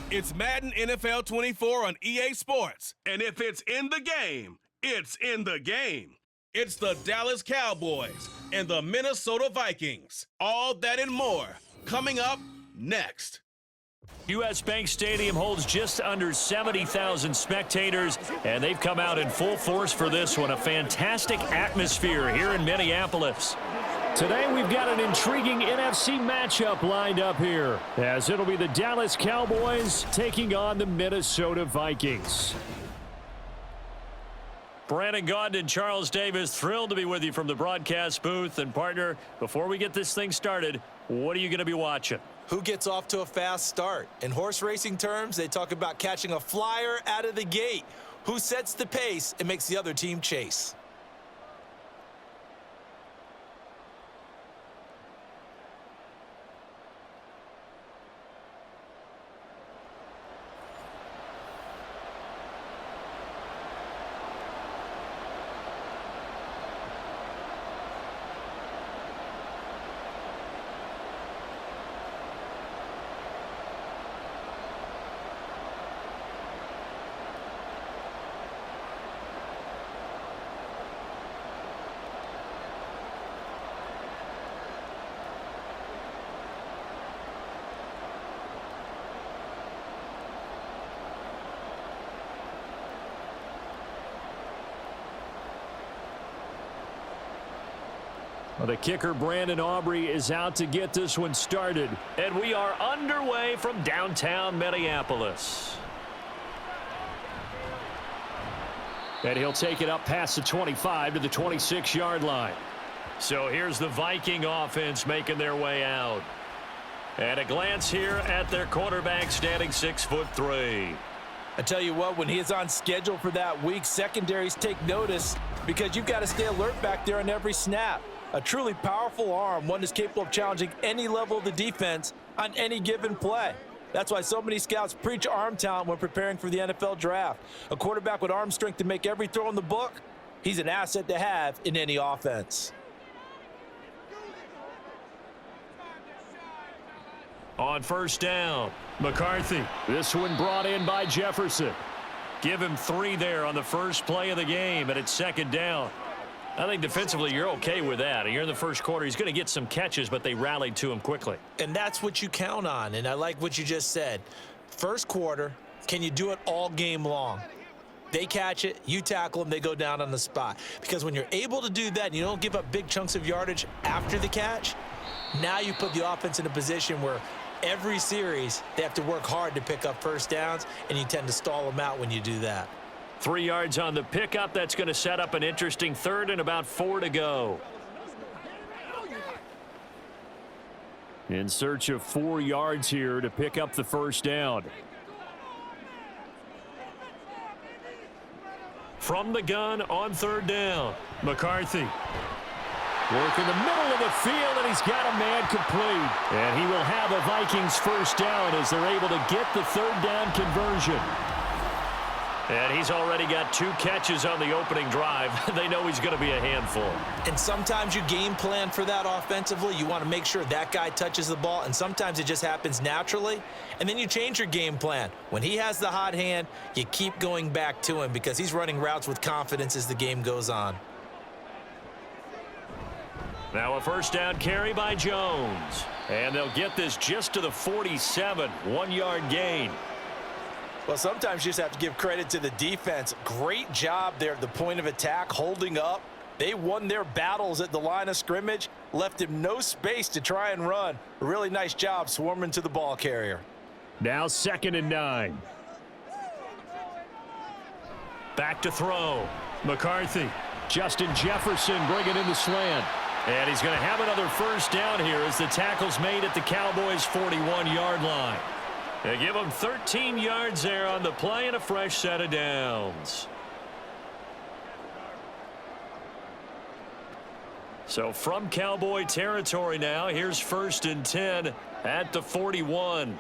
It's Madden NFL 24 on EA Sports. And if it's in the game, it's in the game. It's the Dallas Cowboys and the Minnesota Vikings. All that and more coming up next. U.S. Bank Stadium holds just under 70,000 spectators, and they've come out in full force for this one. A fantastic atmosphere here in Minneapolis. Today we've got an intriguing NFC matchup lined up here, as it'll be the Dallas Cowboys taking on the Minnesota Vikings. Brandon Gaudin and Charles Davis, thrilled to be with you from the broadcast booth. And partner, before we get this thing started, what are you going to be watching? Who gets off to a fast start? In horse racing terms, they talk about catching a flyer out of the gate. Who sets the pace and makes the other team chase? Well, the kicker, Brandon Aubrey, is out to get this one started. And we are underway from downtown Minneapolis. And he'll take it up past the 25 to the 26-yard line. So here's the Viking offense making their way out. And a glance here at their quarterback, standing 6'3". I tell you what, when he is on schedule for that week, secondaries take notice because you've got to stay alert back there on every snap. A truly powerful arm, one that's capable of challenging any level of the defense on any given play. That's why so many scouts preach arm talent when preparing for the NFL draft. A quarterback with arm strength to make every throw in the book, he's an asset to have in any offense. On first down, McCarthy. This one brought in by Jefferson. Give him 3 there on the first play of the game, and it's second down. I think defensively you're okay with that. You're in the first quarter. He's going to get some catches, but they rallied to him quickly. And that's what you count on, and I like what you just said. First quarter, can you do it all game long? They catch it, you tackle them, they go down on the spot. Because when you're able to do that and you don't give up big chunks of yardage after the catch, now you put the offense in a position where every series they have to work hard to pick up first downs, and you tend to stall them out when you do that. 3 yards on the pickup. That's going to set up an interesting third and about 4 to go. In search of 4 yards here to pick up the first down. From the gun on third down, McCarthy. Work in the middle of the field, and he's got a man complete. And he will have a Vikings first down as they're able to get the third down conversion. And he's already got 2 catches on the opening drive. They know he's going to be a handful. And sometimes you game plan for that offensively. You want to make sure that guy touches the ball, and sometimes it just happens naturally. And then you change your game plan. When he has the hot hand, you keep going back to him because he's running routes with confidence as the game goes on. Now a first down carry by Jones. And they'll get this just to the 47, 1-yard gain. Well, sometimes you just have to give credit to the defense. Great job there at the point of attack, holding up. They won their battles at the line of scrimmage, left him no space to try and run. A really nice job swarming to the ball carrier. Now 2nd and 9. Back to throw. McCarthy. Justin Jefferson bringing in the slant. And he's going to have another first down here as the tackle's made at the Cowboys' 41-yard line. They give him 13 yards there on the play and a fresh set of downs. So from Cowboy territory now, here's 1st and 10 at the 41.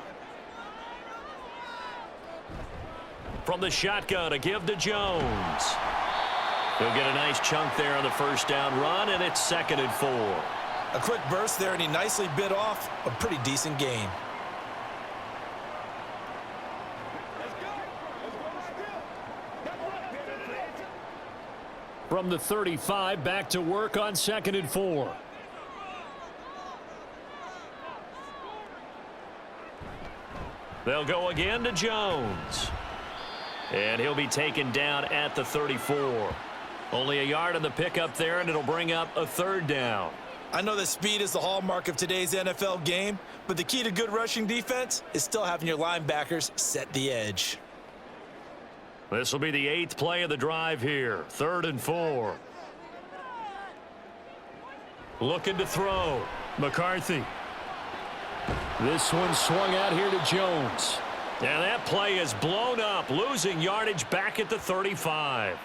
From the shotgun, a give to Jones. He'll get a nice chunk there on the first down run, and it's 2nd and 4. A quick burst there, and he nicely bit off a pretty decent gain. from the 35, back to work on 2nd and 4. They'll go again to Jones. And he'll be taken down at the 34. Only a yard on the pickup there, and it'll bring up a 3rd down. I know that speed is the hallmark of today's NFL game, but the key to good rushing defense is still having your linebackers set the edge. This will be the 8th play of the drive here. 3rd and 4. Looking to throw. McCarthy. This one swung out here to Jones. And that play is blown up, losing yardage back at the 35.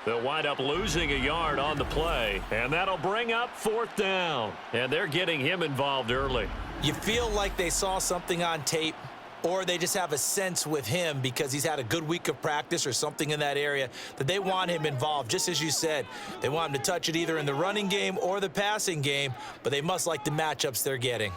They'll wind up losing a yard on the play, and that'll bring up 4th down. And they're getting him involved early. You feel like they saw something on tape, or they just have a sense with him because he's had a good week of practice or something in that area that they want him involved. Just as you said, they want him to touch it either in the running game or the passing game, but they must like the matchups they're getting.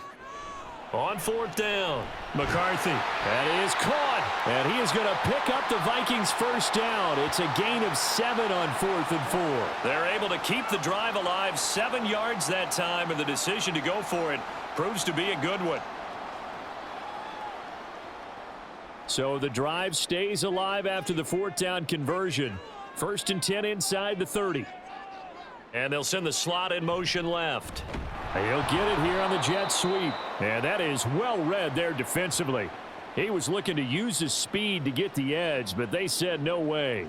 On 4th down, McCarthy. That is caught. And he is going to pick up the Vikings' 1st down. It's a gain of 7 on 4th and 4. They're able to keep the drive alive, 7 yards that time, and the decision to go for it proves to be a good one. So the drive stays alive after the 4th down conversion. 1st and 10 inside the 30. And they'll send the slot in motion left. He'll get it here on the jet sweep. And that is well read there defensively. He was looking to use his speed to get the edge, but they said no way.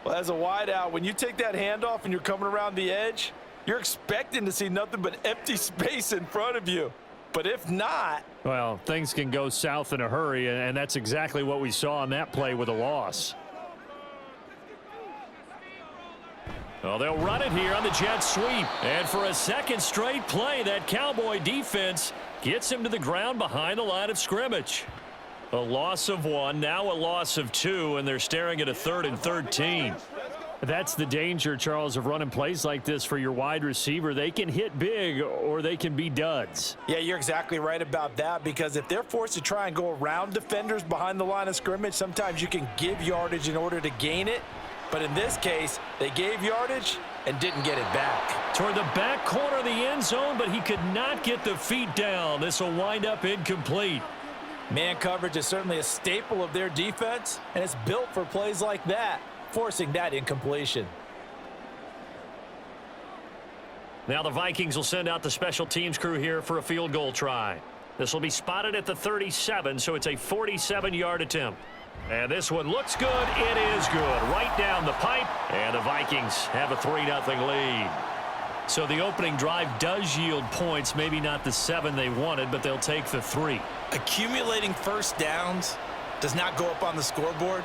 Well, as a wideout, when you take that handoff and you're coming around the edge, you're expecting to see nothing but empty space in front of you. But if not... Well, things can go south in a hurry, and that's exactly what we saw on that play with a loss. Well, they'll run it here on the jet sweep. And for a 2nd straight play, that Cowboy defense gets him to the ground behind the line of scrimmage. A loss of 1, now a loss of 2, and they're staring at a 3rd and 13. That's the danger, Charles, of running plays like this for your wide receiver. They can hit big or they can be duds. Yeah, you're exactly right about that, because if they're forced to try and go around defenders behind the line of scrimmage, sometimes you can give yardage in order to gain it. But in this case, they gave yardage and didn't get it back. Toward the back corner of the end zone, but he could not get the feet down. This will wind up incomplete. Man coverage is certainly a staple of their defense, and it's built for plays like that, forcing that incompletion. Now the Vikings will send out the special teams crew here for a field goal try. This will be spotted at the 37, so it's a 47-yard attempt. And this one looks good. It is good. Right down the pipe. And the Vikings have a 3-0 lead. So the opening drive does yield points. Maybe not the 7 they wanted, but they'll take the 3. Accumulating 1st downs does not go up on the scoreboard,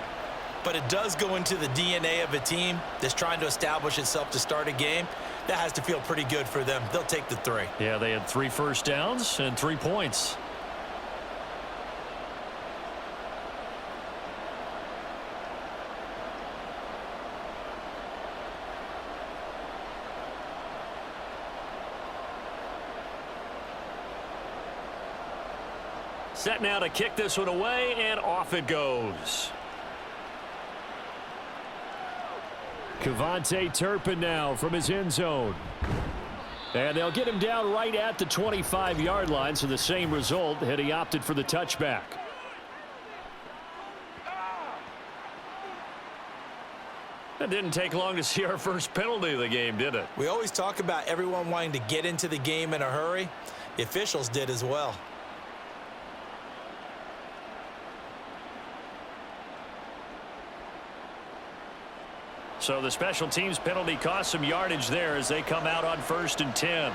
but it does go into the DNA of a team that's trying to establish itself to start a game. That has to feel pretty good for them. They'll take the 3. Yeah, they had 3 first downs and 3 points. Set now to kick this one away, and off it goes. Kevontae Turpin now from his end zone. And they'll get him down right at the 25-yard line, so the same result had he opted for the touchback. It didn't take long to see our first penalty of the game, did it? We always talk about everyone wanting to get into the game in a hurry. The officials did as well. So the special teams penalty cost some yardage there as they come out on 1st and 10.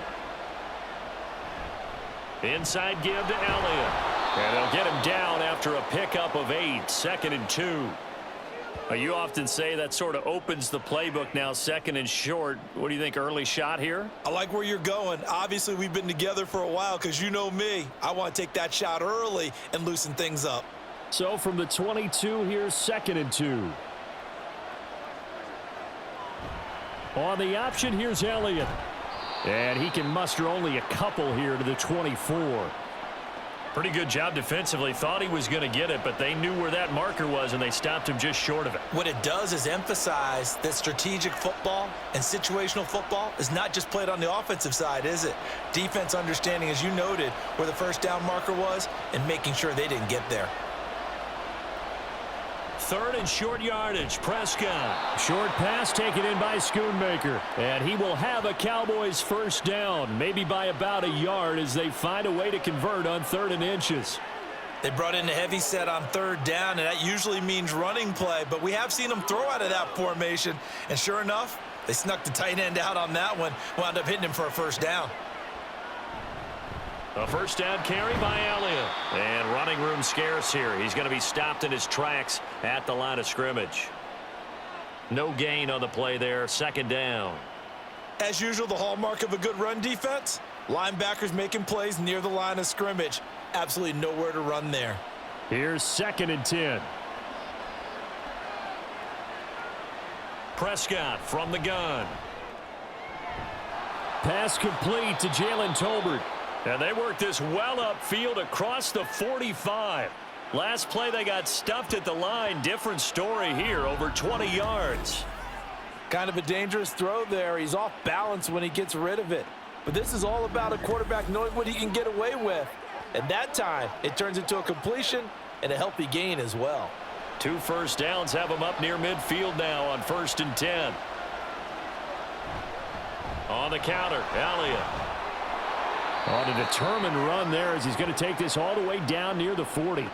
Inside give to Elliott. And they'll get him down after a pickup of 8, 2nd and 2. You often say that sort of opens the playbook now, 2nd and short. What do you think, early shot here? I like where you're going. Obviously, we've been together for a while because you know me. I want to take that shot early and loosen things up. So from the 22, here's 2nd and 2. On the option, here's Elliott. And he can muster only a couple here to the 24. Pretty good job defensively. Thought he was going to get it, but they knew where that marker was, and they stopped him just short of it. What it does is emphasize that strategic football and situational football is not just played on the offensive side, is it? Defense understanding, as you noted, where the first down marker was and making sure they didn't get there. 3rd and short yardage. Prescott. Short pass taken in by Schoonmaker. And he will have a Cowboys first down, maybe by about a yard as they find a way to convert on 3rd and inches. They brought in a heavy set on 3rd down, and that usually means running play, but we have seen them throw out of that formation, and sure enough, they snuck the tight end out on that one, wound up hitting him for a first down. A first down carry by Elliott. And running room scarce here. He's going to be stopped in his tracks at the line of scrimmage. No gain on the play there. 2nd down. As usual, the hallmark of a good run defense, linebackers making plays near the line of scrimmage. Absolutely nowhere to run there. Here's 2nd and 10. Prescott from the gun. Pass complete to Jalen Tolbert. And they work this well upfield across the 45. Last play they got stuffed at the line. Different story here, over 20 yards. Kind of a dangerous throw there. He's off balance when he gets rid of it. But this is all about a quarterback knowing what he can get away with. At that time, it turns into a completion and a healthy gain as well. 2 first downs have him up near midfield now on 1st and 10. On the counter, Elliott. On a determined run there as he's going to take this all the way down near the 40.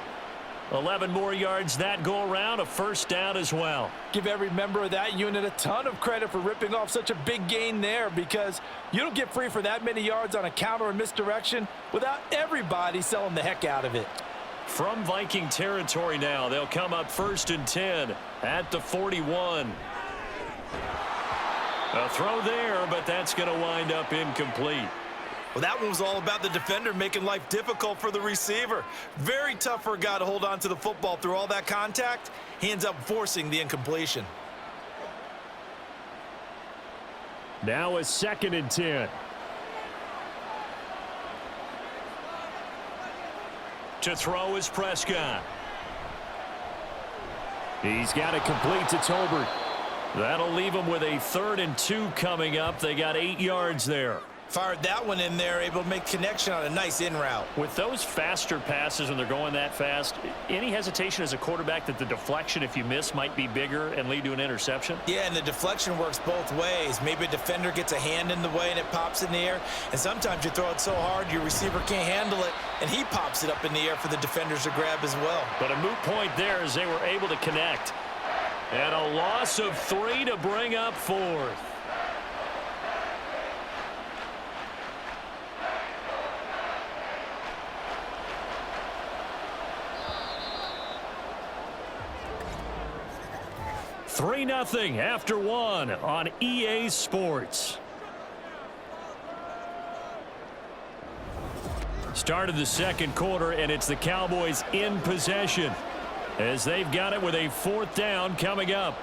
11 more yards that go around, a first down as well. Give every member of that unit a ton of credit for ripping off such a big gain there, because you don't get free for that many yards on a counter or misdirection without everybody selling the heck out of it. From Viking territory now, they'll come up 1st and 10 at the 41. A throw there, but that's going to wind up incomplete. Well, that one was all about the defender making life difficult for the receiver. Very tough for a guy to hold on to the football through all that contact. He ends up forcing the incompletion. Now a 2nd and 10. To throw is Prescott. He's got it complete to Tolbert. That'll leave him with a 3rd and 2 coming up. They got 8 yards there. Fired that one in there, able to make connection on a nice in route. With those faster passes when they're going that fast, any hesitation as a quarterback that the deflection, if you miss, might be bigger and lead to an interception? Yeah, and the deflection works both ways. Maybe a defender gets a hand in the way and it pops in the air, and sometimes you throw it so hard your receiver can't handle it, and he pops it up in the air for the defenders to grab as well. But a moot point there as they were able to connect. And a loss of 3 to bring up 4th. Three 0 after 1 on EA Sports. Started the 2nd quarter, and it's the Cowboys in possession as they've got it with a 4th down coming up.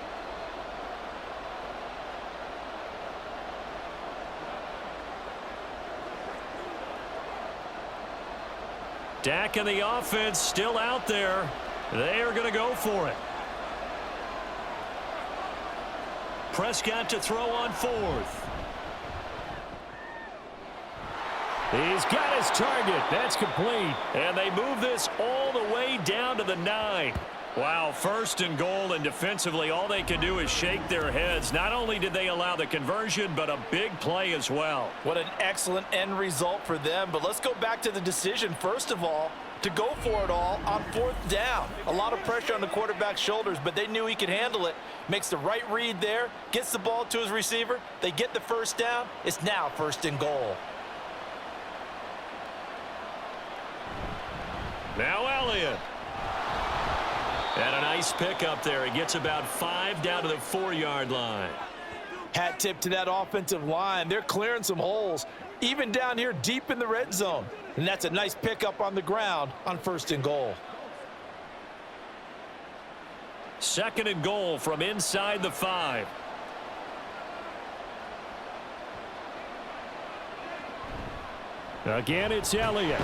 Dak and the offense still out there. They are going to go for it. Prescott to throw on 4th. He's got his target. That's complete. And they move this all the way down to the 9. Wow, 1st and goal, and defensively all they can do is shake their heads. Not only did they allow the conversion, but a big play as well. What an excellent end result for them. But let's go back to the decision, first of all, to go for it all on 4th down. A lot of pressure on the quarterback's shoulders, but they knew he could handle it. Makes the right read there, gets the ball to his receiver. They get the first down. It's now 1st and goal. Now Elliott. And a nice pickup there. He gets about 5 down to the 4-yard line. Hat tip to that offensive line. They're clearing some holes, even down here deep in the red zone. And that's a nice pickup on the ground on 1st and goal. 2nd and goal from inside the 5. Again, it's Elliott.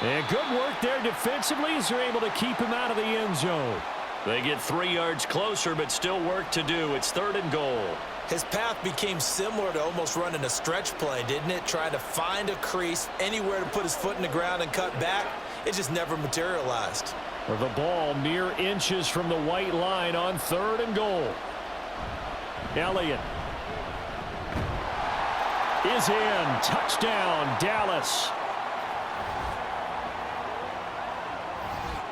And good work there defensively as they're able to keep him out of the end zone. They get 3 yards closer, but still work to do. It's 3rd and goal. His path became similar to almost running a stretch play, didn't it? Trying to find a crease, anywhere to put his foot in the ground and cut back. It just never materialized. The ball mere inches from the white line on 3rd and goal. Elliott is in. Touchdown, Dallas.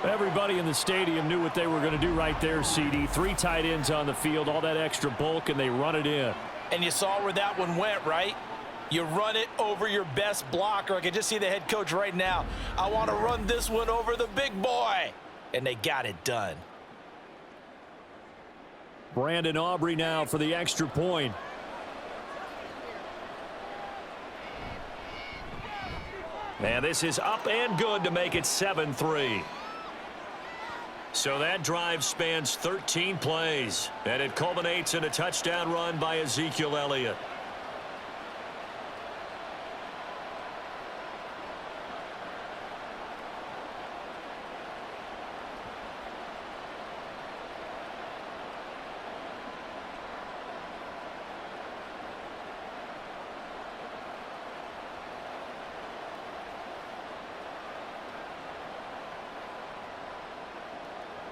Everybody in the stadium knew what they were going to do right there, CD. 3 tight ends on the field, all that extra bulk, and they run it in. And you saw where that one went, right? You run it over your best blocker. I can just see the head coach right now. I want to run this one over the big boy. And they got it done. Brandon Aubrey now for the extra point. And this is up and good to make it 7-3. So that drive spans 13 plays, and it culminates in a touchdown run by Ezekiel Elliott.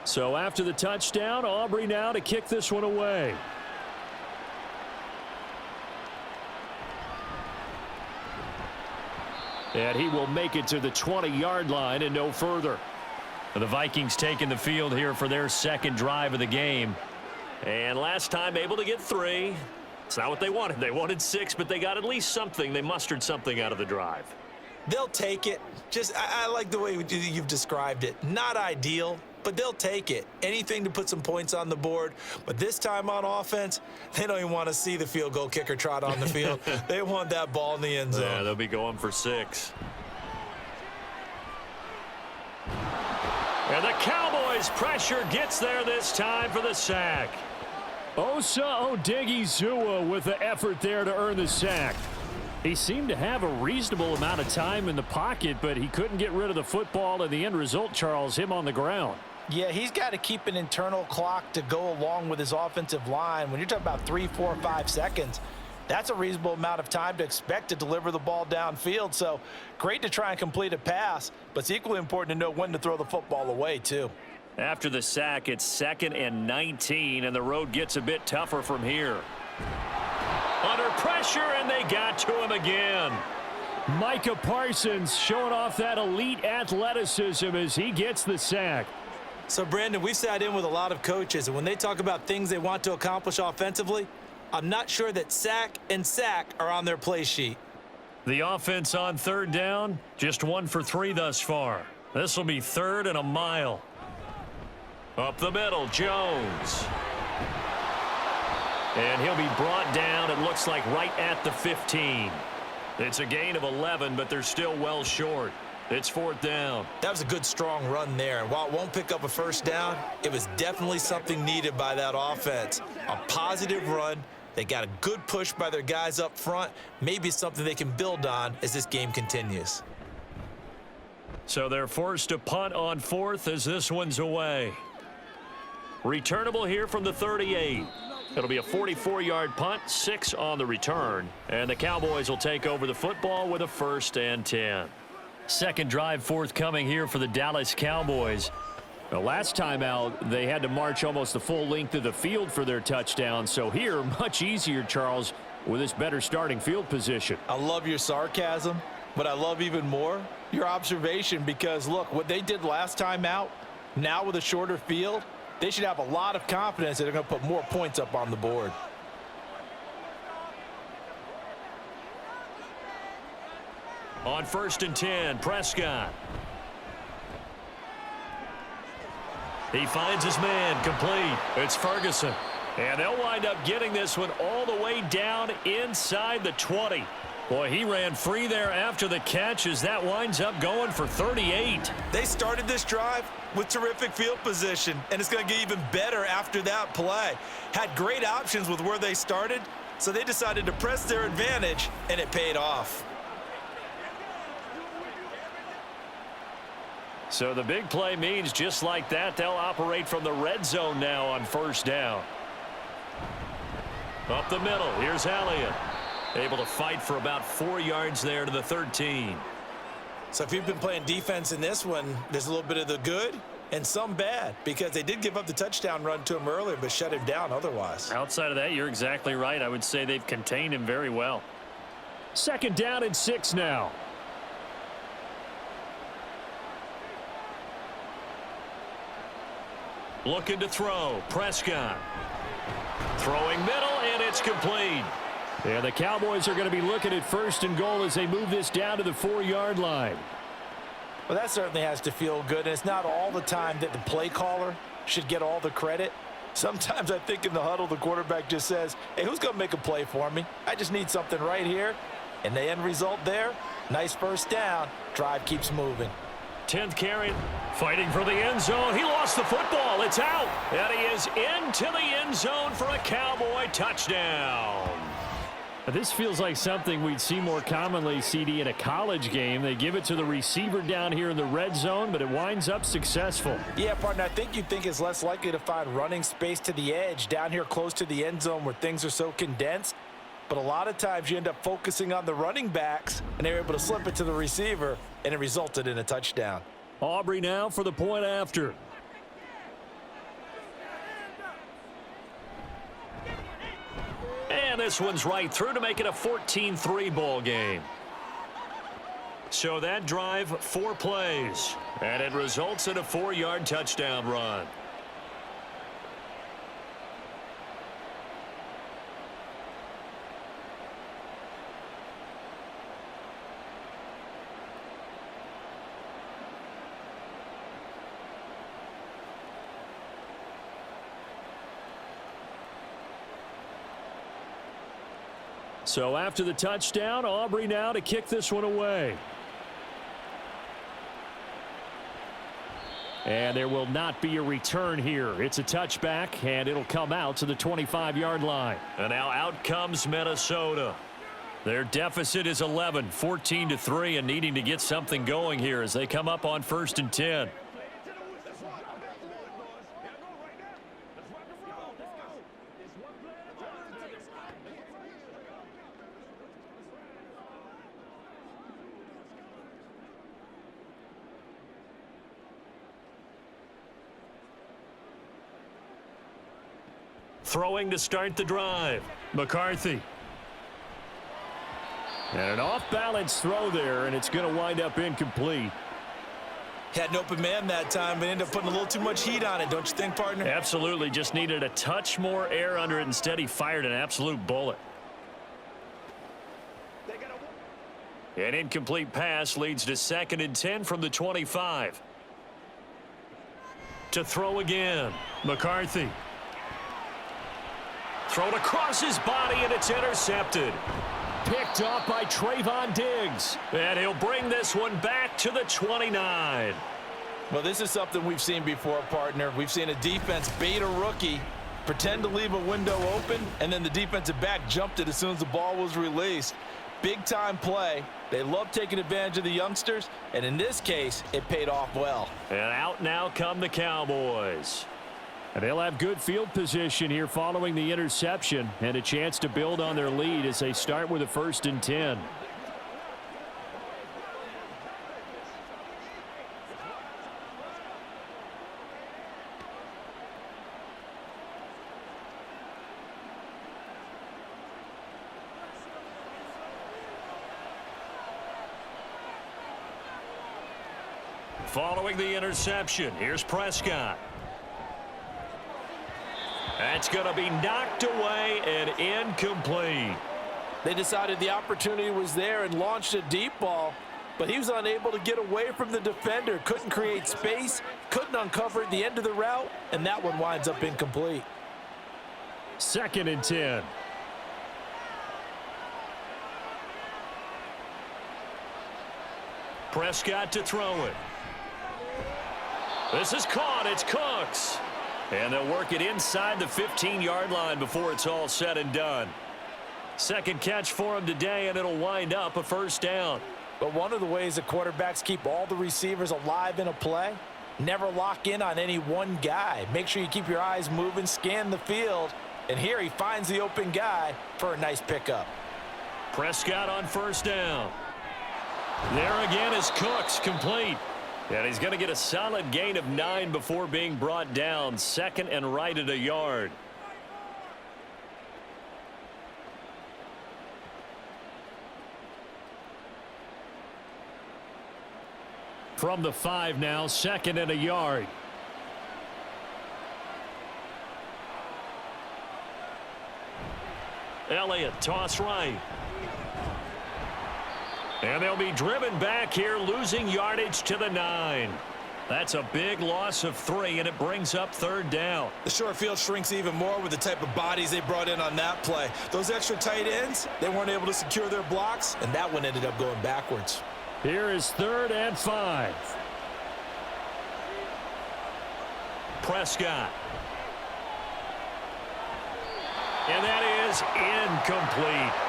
So after the touchdown, Aubrey now to kick this one away. And he will make it to the 20-yard line and no further. The Vikings taking the field here for their 2nd drive of the game. And last time able to get 3. It's not what they wanted. They wanted 6, but they got at least something. They mustered something out of the drive. They'll take it. I like the way you've described it. Not ideal, but they'll take it. Anything to put some points on the board. But this time on offense, they don't even want to see the field goal kicker trot on the field. They want that ball in the end zone. Yeah, they'll be going for 6. And the Cowboys pressure gets there this time for the sack. Osa Odigizua with the effort there to earn the sack. He seemed to have a reasonable amount of time in the pocket, but he couldn't get rid of the football, and the end result, Charles, him on the ground. Yeah, he's got to keep an internal clock to go along with his offensive line. When you're talking about 3, 4, 5 seconds, that's a reasonable amount of time to expect to deliver the ball downfield. So great to try and complete a pass, but it's equally important to know when to throw the football away, too. After the sack, it's 2nd and 19, and the road gets a bit tougher from here. Under pressure, and they got to him again. Micah Parsons showing off that elite athleticism as he gets the sack. So, Brandon, we've sat in with a lot of coaches, and when they talk about things they want to accomplish offensively, I'm not sure that sack and sack are on their play sheet. The offense on 3rd down, just 1 for 3 thus far. This will be 3rd and a mile. Up the middle, Jones. And he'll be brought down, it looks like, right at the 15. It's a gain of 11, but they're still well short. It's 4th down. That was a good, strong run there. And while it won't pick up a 1st down, it was definitely something needed by that offense. A positive run. They got a good push by their guys up front. Maybe something they can build on as this game continues. So they're forced to punt on 4th as this one's away. Returnable here from the 38. It'll be a 44-yard punt, 6 on the return. And the Cowboys will take over the football with a 1st and 10. 2nd drive forthcoming here for the Dallas Cowboys. The last time out, they had to march almost the full length of the field for their touchdown. So here, much easier, Charles, with this better starting field position. I love your sarcasm, but I love even more your observation because, look, what they did last time out, now with a shorter field, they should have a lot of confidence that they're going to put more points up on the board. On 1st and 10, Prescott. He finds his man, complete. It's Ferguson. And they'll wind up getting this one all the way down inside the 20. Boy, he ran free there after the catch as that winds up going for 38. They started this drive with terrific field position, and it's going to get even better after that play. Had great options with where they started, so they decided to press their advantage, and it paid off. So the big play means just like that, they'll operate from the red zone now on first down. Up the middle, here's Elliott. Able to fight for about 4 yards there to the 13. So if you've been playing defense in this one, there's a little bit of the good and some bad, because they did give up the touchdown run to him earlier but shut him down otherwise. Outside of that, you're exactly right. I would say they've contained him very well. 2nd down and 6 now. Looking to throw. Prescott. Throwing middle, and it's complete. Yeah, the Cowboys are going to be looking at 1st and goal as they move this down to the 4-yard line. Well, that certainly has to feel good, and it's not all the time that the play caller should get all the credit. Sometimes I think in the huddle, the quarterback just says, hey, who's going to make a play for me? I just need something right here. And the end result there, nice 1st down. Drive keeps moving. 10th carry, fighting for the end zone. He lost the football. It's out. And he is into the end zone for a Cowboy touchdown. This feels like something we'd see more commonly, CD, in a college game. They give it to the receiver down here in the red zone, but it winds up successful. Yeah, partner, I think you'd think it's less likely to find running space to the edge down here close to the end zone where things are so condensed. But a lot of times you end up focusing on the running backs, and they're able to slip it to the receiver, and it resulted in a touchdown. Aubrey now for the point after. And this one's right through to make it a 14-3 ball game. So that drive, 4 plays, and it results in a 4-yard touchdown run. So after the touchdown, Aubrey now to kick this one away. And there will not be a return here. It's a touchback, and it'll come out to the 25-yard line. And now out comes Minnesota. Their deficit is 11, 14-3, and needing to get something going here as they come up on 1st and 10. Throwing to start the drive. McCarthy. And an off-balance throw there, and it's going to wind up incomplete. Had an open man that time, but ended up putting a little too much heat on it, don't you think, partner? Absolutely. Just needed a touch more air under it. Instead, he fired an absolute bullet. An incomplete pass leads to 2nd and 10 from the 25. To throw again. McCarthy. Thrown across his body, and it's intercepted. Picked off by Trayvon Diggs. And he'll bring this one back to the 29. Well, this is something we've seen before, partner. We've seen a defense bait a rookie, pretend to leave a window open, and then the defensive back jumped it as soon as the ball was released. Big-time play. They love taking advantage of the youngsters, and in this case, it paid off well. And out now come the Cowboys. And they'll have good field position here following the interception and a chance to build on their lead as they start with a 1st and 10. Following the interception, here's Prescott. That's going to be knocked away and incomplete. They decided the opportunity was there and launched a deep ball, but he was unable to get away from the defender. Couldn't create space, couldn't uncover the end of the route, and that one winds up incomplete. 2nd and 10. Prescott to throw it. This is caught. It's Cooks. And they'll work it inside the 15-yard line before it's all said and done. Second catch for him today, and it'll wind up a 1st down. But one of the ways that quarterbacks keep all the receivers alive in a play, never lock in on any one guy. Make sure you keep your eyes moving, scan the field, and here he finds the open guy for a nice pickup. Prescott on first down. There again is Cooks, complete. And he's going to get a solid gain of 9 before being brought down. Second and right at a yard. From the 5 now, second and a yard. Elliott, toss right. And they'll be driven back here, losing yardage to the 9. That's a big loss of 3, and it brings up third down. The short field shrinks even more with the type of bodies they brought in on that play. Those extra tight ends, they weren't able to secure their blocks, and that one ended up going backwards. Here is third and 5. Prescott. And that is incomplete.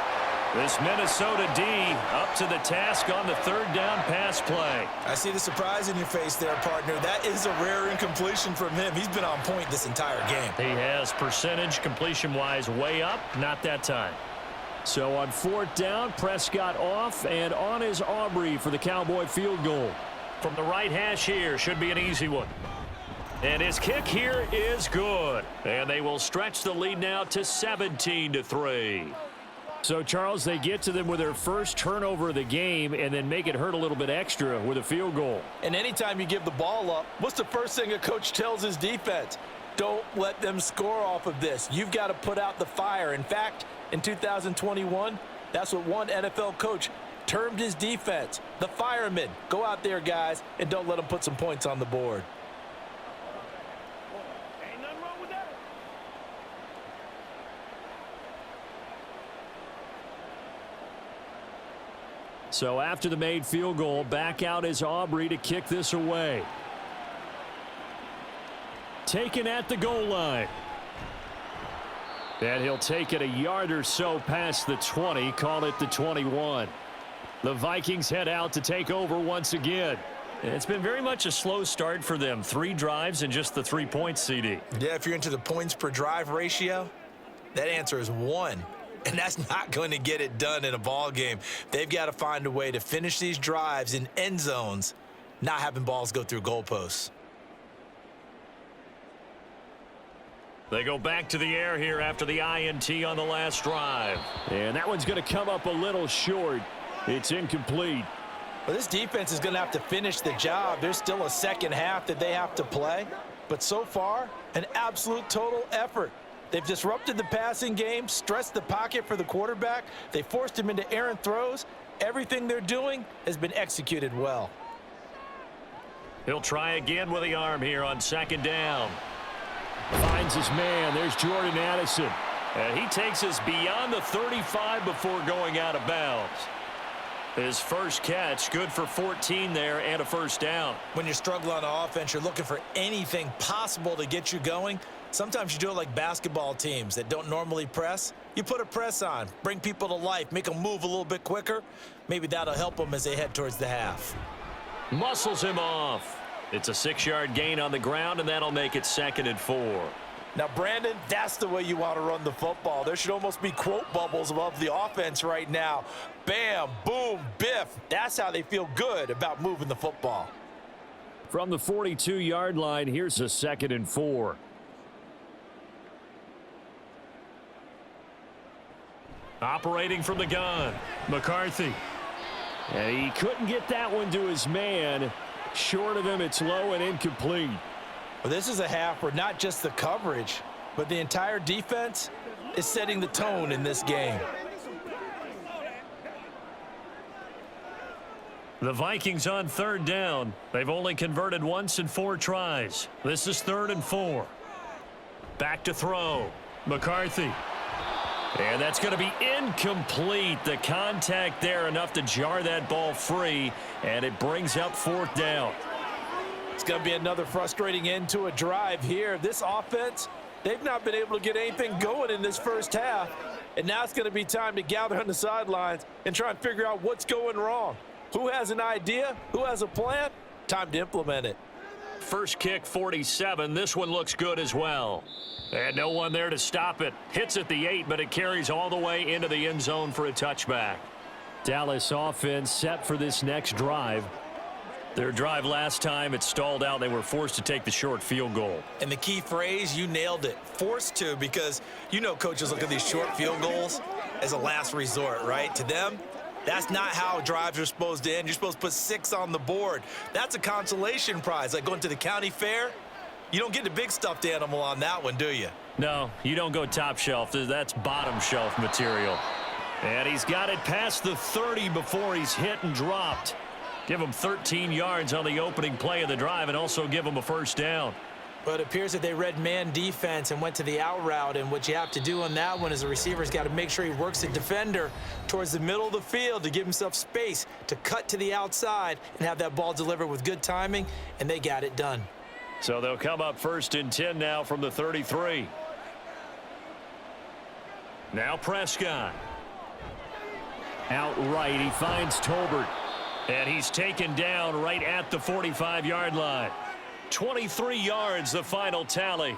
This Minnesota D up to the task on the third down pass play. I see the surprise in your face there, partner. That is a rare incompletion from him. He's been on point this entire game. He has percentage completion-wise way up, not that time. So on fourth down, Prescott off, and on is Aubrey for the Cowboy field goal. From the right hash here, should be an easy one. And his kick here is good. And they will stretch the lead now to 17-3. So, Charles, they get to them with their first turnover of the game and then make it hurt a little bit extra with a field goal. And anytime you give the ball up, what's the first thing a coach tells his defense? Don't let them score off of this. You've got to put out the fire. In fact, in 2021, that's what one NFL coach termed his defense. The firemen. Go out there, guys, and don't let them put some points on the board. So after the made field goal, back out is Aubrey to kick this away. Taken at the goal line. And he'll take it a yard or so past the 20, call it the 21. The Vikings head out to take over once again. It's been very much a slow start for them. 3 drives and just the 3 points, CD. Yeah, if you're into the points per drive ratio, that answer is 1. And that's not going to get it done in a ball game. They've got to find a way to finish these drives in end zones, not having balls go through goalposts. They go back to the air here after the INT on the last drive. And that one's going to come up a little short. It's incomplete. Well, this defense is going to have to finish the job. There's still a second half that they have to play. But so far, an absolute total effort. They've disrupted the passing game, stressed the pocket for the quarterback. They forced him into errant throws. Everything they're doing has been executed well. He'll try again with the arm here on second down. Finds his man. There's Jordan Addison. And he takes us beyond the 35 before going out of bounds. His first catch, good for 14 there and a first down. When you're struggling on offense, you're looking for anything possible to get you going. Sometimes you do it like basketball teams that don't normally press. You put a press on, bring people to life, make them move a little bit quicker. Maybe that'll help them as they head towards the half. Muscles him off. It's a 6-yard gain on the ground, and that'll make it 2nd and 4. Now, Brandon, that's the way you want to run the football. There should almost be quote bubbles above the offense right now. Bam, boom, biff. That's how they feel good about moving the football. From the 42-yard line, here's a 2nd and 4. Operating from the gun, McCarthy. And he couldn't get that one to his man. Short of him, it's low and incomplete. Well, this is a half where not just the coverage, but the entire defense is setting the tone in this game. The Vikings on third down. They've only converted once in 4 tries. This is 3rd and 4. Back to throw. McCarthy. And that's going to be incomplete. The contact there enough to jar that ball free, and it brings up 4th down. It's going to be another frustrating end to a drive here. This offense, they've not been able to get anything going in this first half, and now it's going to be time to gather on the sidelines and try and figure out what's going wrong. Who has an idea? Who has a plan? Time to implement it. First kick, 47. This one looks good as well. And no one there to stop it. Hits at the 8, but it carries all the way into the end zone for a touchback. Dallas offense set for this next drive. Their drive last time, it stalled out. They were forced to take the short field goal. And the key phrase, you nailed it. Forced to, because you know coaches look at these short field goals as a last resort, right? To them, that's not how drives are supposed to end. You're supposed to put 6 on the board. That's a consolation prize. Like going to the county fair, you don't get the big stuffed animal on that one, do you? No, you don't go top shelf. That's bottom shelf material. And he's got it past the 30 before he's hit and dropped. Give him 13 yards on the opening play of the drive and also give him a first down. But it appears that they read man defense and went to the out route, and what you have to do on that one is the receiver's got to make sure he works the defender towards the middle of the field to give himself space to cut to the outside and have that ball delivered with good timing, and they got it done. So they'll come up 1st and 10 now from the 33. Now Prescott. Outright, he finds Tolbert. And he's taken down right at the 45-yard line. 23 yards, the final tally.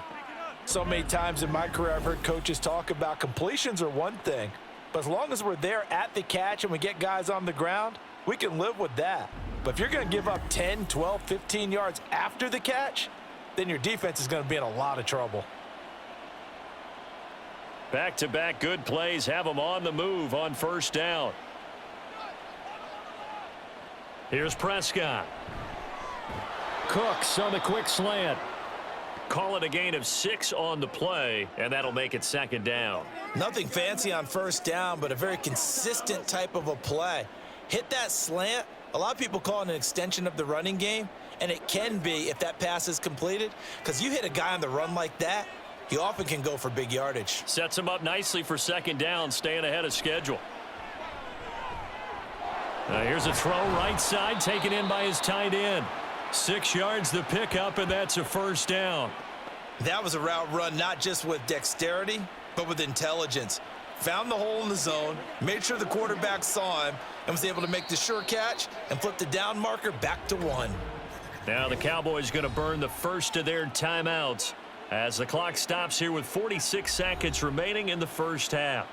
So many times in my career, I've heard coaches talk about completions are one thing, but as long as we're there at the catch and we get guys on the ground, we can live with that. But if you're going to give up 10, 12, 15 yards after the catch, then your defense is going to be in a lot of trouble. Back-to-back good plays have them on the move on first down. Here's Prescott. Cooks on the quick slant. Call it a gain of 6 on the play, and that'll make it 2nd down. Nothing fancy on first down, but a very consistent type of a play. Hit that slant. A lot of people call it an extension of the running game, and it can be if that pass is completed, because you hit a guy on the run like that, he often can go for big yardage. Sets him up nicely for 2nd down, staying ahead of schedule. Here's a throw right side, taken in by his tight end. 6 yards the pickup, and that's a first down. That was a route run not just with dexterity, but with intelligence. Found the hole in the zone, made sure the quarterback saw him, and was able to make the sure catch and flip the down marker back to 1. Now the Cowboys going to burn the first of their timeouts as the clock stops here with 46 seconds remaining in the first half.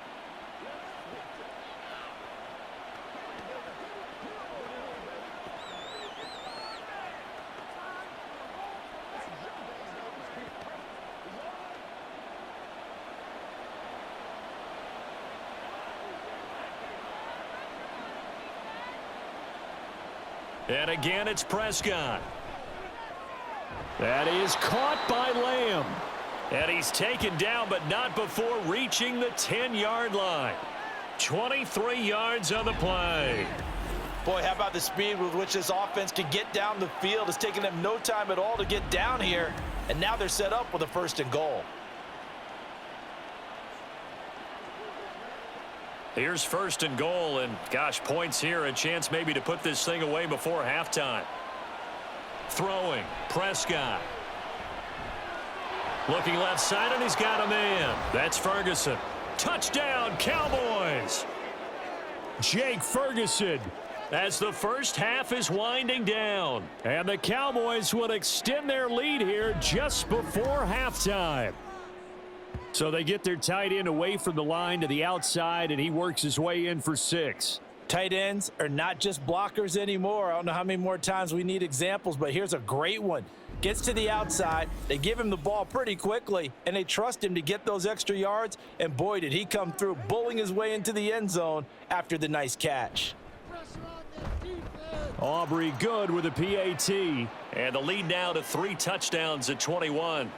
And again, it's Prescott. That is caught by Lamb. And he's taken down, but not before reaching the 10-yard line. 23 yards on the play. Boy, how about the speed with which this offense can get down the field? It's taken them no time at all to get down here, and now they're set up with a 1st and goal. Here's 1st and goal, and gosh, points here, a chance maybe to put this thing away before halftime. Throwing, Prescott. Looking left side, and he's got a man. That's Ferguson. Touchdown, Cowboys! Jake Ferguson, as the first half is winding down. And the Cowboys will extend their lead here just before halftime. So they get their tight end away from the line to the outside, and he works his way in for 6. Tight ends are not just blockers anymore. I don't know how many more times we need examples, but here's a great one. Gets to the outside, they give him the ball pretty quickly, and they trust him to get those extra yards, and boy, did he come through, bulling his way into the end zone after the nice catch. Aubrey good with a PAT, and the lead now to 3 touchdowns at 21.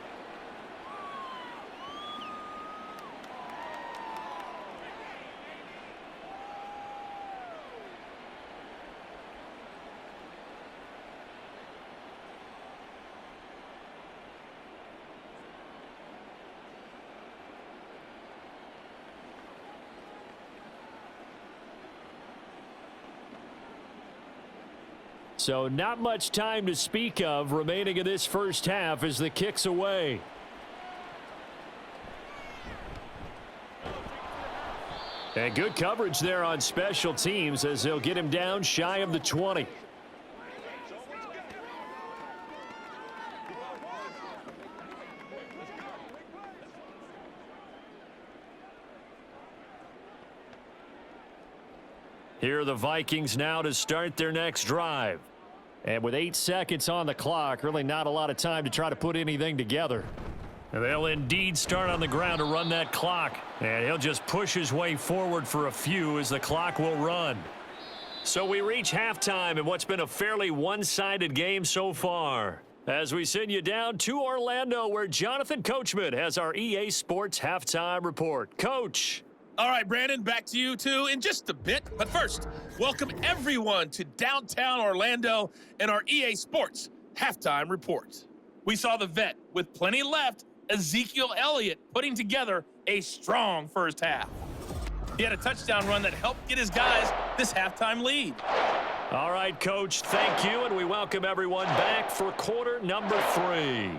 So not much time to speak of remaining in this first half as the kick's away. And good coverage there on special teams as they'll get him down shy of the 20. Here are the Vikings now to start their next drive. And with 8 seconds on the clock, really not a lot of time to try to put anything together. And they'll indeed start on the ground to run that clock. And he'll just push his way forward for a few as the clock will run. So we reach halftime in what's been a fairly one-sided game so far. As we send you down to Orlando, where Jonathan Coachman has our EA Sports Halftime Report. Coach. All right, Brandon, back to you two in just a bit. But first, welcome everyone to downtown Orlando and our EA Sports Halftime Report. We saw the vet with plenty left, Ezekiel Elliott, putting together a strong first half. He had a touchdown run that helped get his guys this halftime lead. All right, Coach, thank you, and we welcome everyone back for quarter number 3.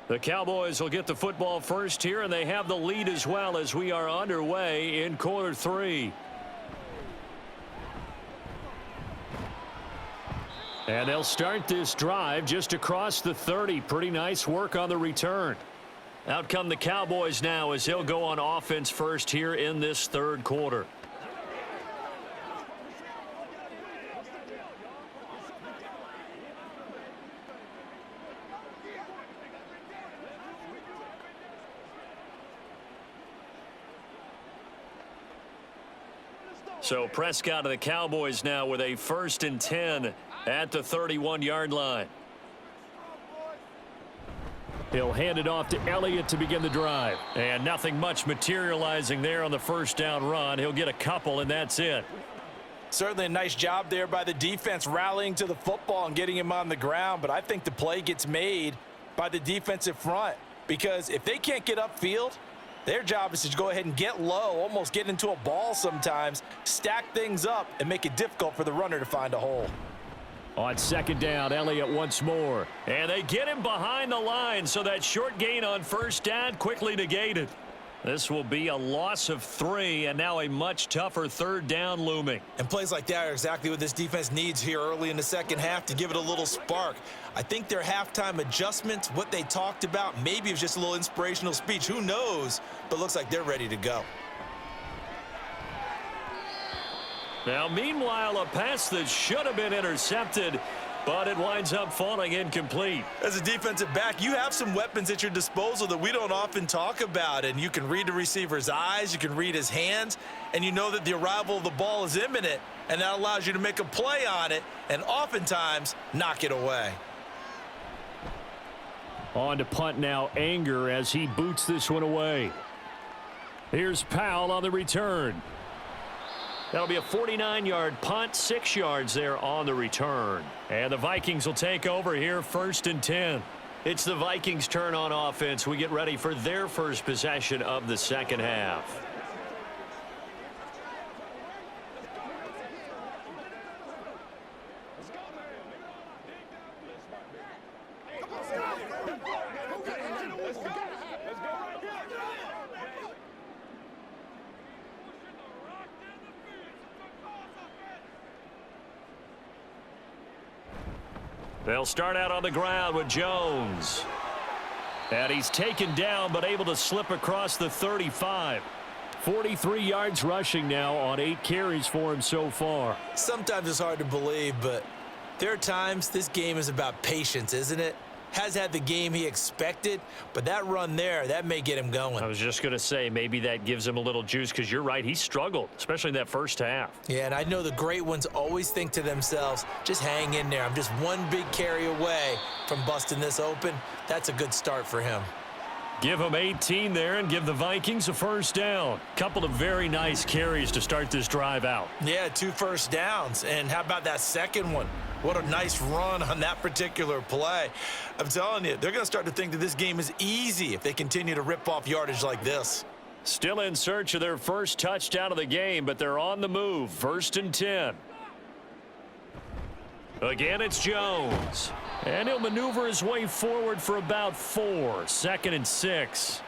The Cowboys will get the football first here, and they have the lead as well as we are underway in quarter 3. And they'll start this drive just across the 30. Pretty nice work on the return. Out come the Cowboys now as they'll go on offense first here in this third quarter. So Prescott of the Cowboys now with a 1st and 10 at the 31-yard line. He'll hand it off to Elliott to begin the drive. And nothing much materializing there on the first down run. He'll get a couple, and that's it. Certainly a nice job there by the defense rallying to the football and getting him on the ground. But I think the play gets made by the defensive front, because if they can't get upfield, their job is to go ahead and get low, almost get into a ball sometimes, stack things up, and make it difficult for the runner to find a hole. On second down, Elliott once more. And they get him behind the line, so that short gain on first down quickly negated. This will be a loss of 3, and now a much tougher third down looming. And plays like that are exactly what this defense needs here early in the second half to give it a little spark. I think their halftime adjustments, what they talked about, maybe it was just a little inspirational speech. Who knows? But looks like they're ready to go. Now, meanwhile, a pass that should have been intercepted, but it winds up falling incomplete. As a defensive back, you have some weapons at your disposal that we don't often talk about, and you can read the receiver's eyes, you can read his hands, and you know that the arrival of the ball is imminent, and that allows you to make a play on it and oftentimes knock it away. On to punt now, Anger, as he boots this one away. Here's Powell on the return. That'll be a 49-yard punt, 6 yards there on the return. And the Vikings will take over here, 1st and 10. It's the Vikings' turn on offense. We get ready for their first possession of the second half. They'll start out on the ground with Jones. And he's taken down, but able to slip across the 35. 43 yards rushing now on 8 carries for him so far. Sometimes it's hard to believe, but there are times this game is about patience, isn't it? has had the game he expected, but that run there, that may get him going. I was just going to say, maybe that gives him a little juice, because you're right, he struggled, especially in that first half. Yeah, and I know the great ones always think to themselves, just hang in there. I'm just one big carry away from busting this open. That's a good start for him. Give him 18 there and give the Vikings a first down. Couple of very nice carries to start this drive out. Yeah, 2 first downs. And how about that second one? What a nice run on that particular play. I'm telling you, they're going to start to think that this game is easy if they continue to rip off yardage like this. Still in search of their first touchdown of the game, but they're on the move. 1st and 10. Again, it's Jones. And he'll maneuver his way forward for about 4. 2nd and 6.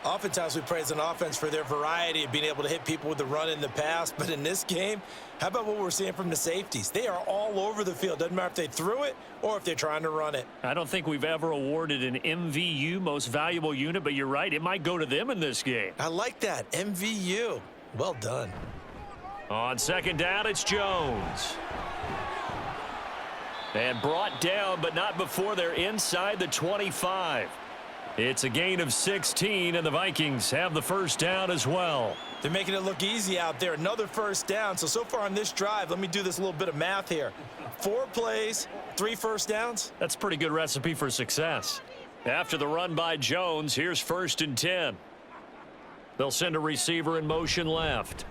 Oftentimes we praise an offense for their variety of being able to hit people with the run in the pass. But in this game, how about what we're seeing from the safeties? They are all over the field. Doesn't matter if they threw it or if they're trying to run it. I don't think we've ever awarded an MVU, most valuable unit, but you're right, it might go to them in this game. I like that. MVU. Well done. On 2nd down, it's Jones. And brought down, but not before they're inside the 25. It's a gain of 16, and the Vikings have the first down as well. They're making it look easy out there. Another first down. So far on this drive, let me do this little bit of math here. 4 plays, 3 first downs. That's a pretty good recipe for success. After the run by Jones, here's 1st and 10. They'll send a receiver in motion left.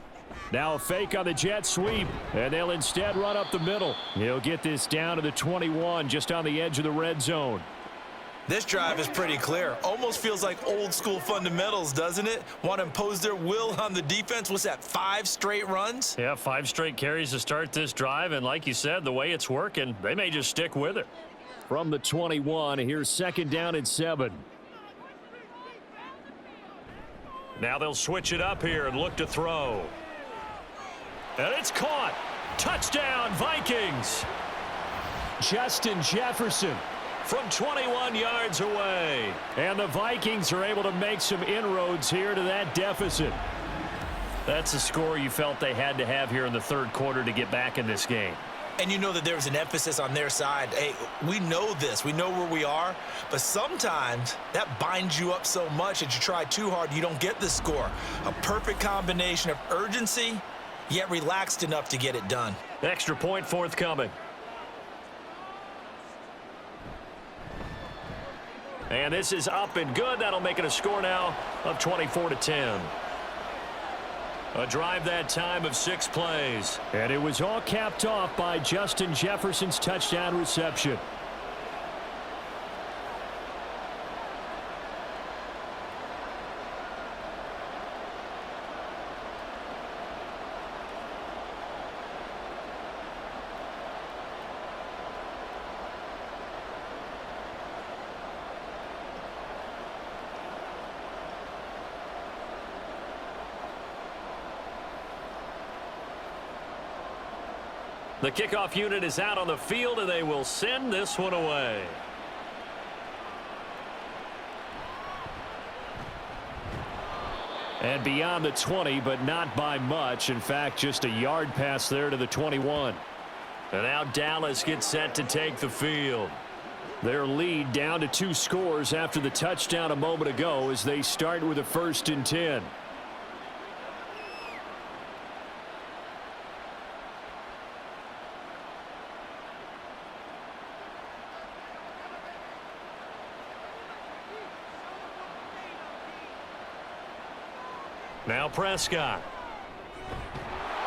Now a fake on the jet sweep, and they'll instead run up the middle. He'll get this down to the 21, just on the edge of the red zone. This drive is pretty clear. Almost feels like old school fundamentals, doesn't it? Want to impose their will on the defense. What's that, 5 straight runs? Yeah, 5 straight carries to start this drive, and like you said, the way it's working, they may just stick with it. From the 21, here's 2nd down and 7. Now they'll switch it up here and look to throw. And it's caught. Touchdown, Vikings. Justin Jefferson from 21 yards away. And the Vikings are able to make some inroads here to that deficit. That's a score you felt they had to have here in the 3rd quarter to get back in this game. And you know that there's an emphasis on their side. Hey, we know this. We know where we are. But sometimes that binds you up so much that you try too hard, you don't get the score. A perfect combination of urgency, yet relaxed enough to get it done. Extra point forthcoming. And this is up and good. That'll make it a score now of 24-10. A drive that time of 6 plays. And it was all capped off by Justin Jefferson's touchdown reception. The kickoff unit is out on the field, and they will send this one away. And beyond the 20, but not by much. In fact, just a yard pass there to the 21. And now Dallas gets set to take the field. Their lead down to 2 scores after the touchdown a moment ago as they start with a 1st and 10. Now Prescott.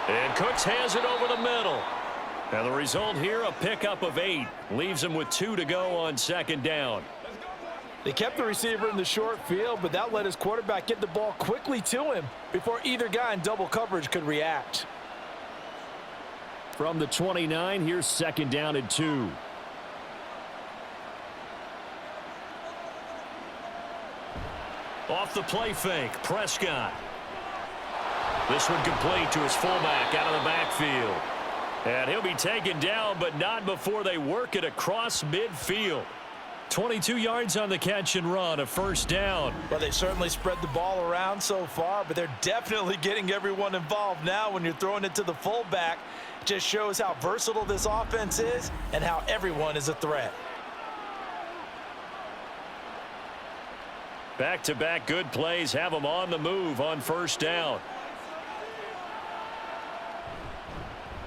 And Cooks has it over the middle. And the result here, a pickup of 8. Leaves him with 2 to go on 2nd down. They kept the receiver in the short field, but that let his quarterback get the ball quickly to him before either guy in double coverage could react. From the 29, here's 2nd down and 2. Off the play fake, Prescott. This one complete to his fullback out of the backfield. And he'll be taken down, but not before they work it across midfield. 22 yards on the catch and run, a 1st down. Well, they've certainly spread the ball around so far, but they're definitely getting everyone involved now when you're throwing it to the fullback. It just shows how versatile this offense is and how everyone is a threat. Back-to-back good plays have them on the move on first down.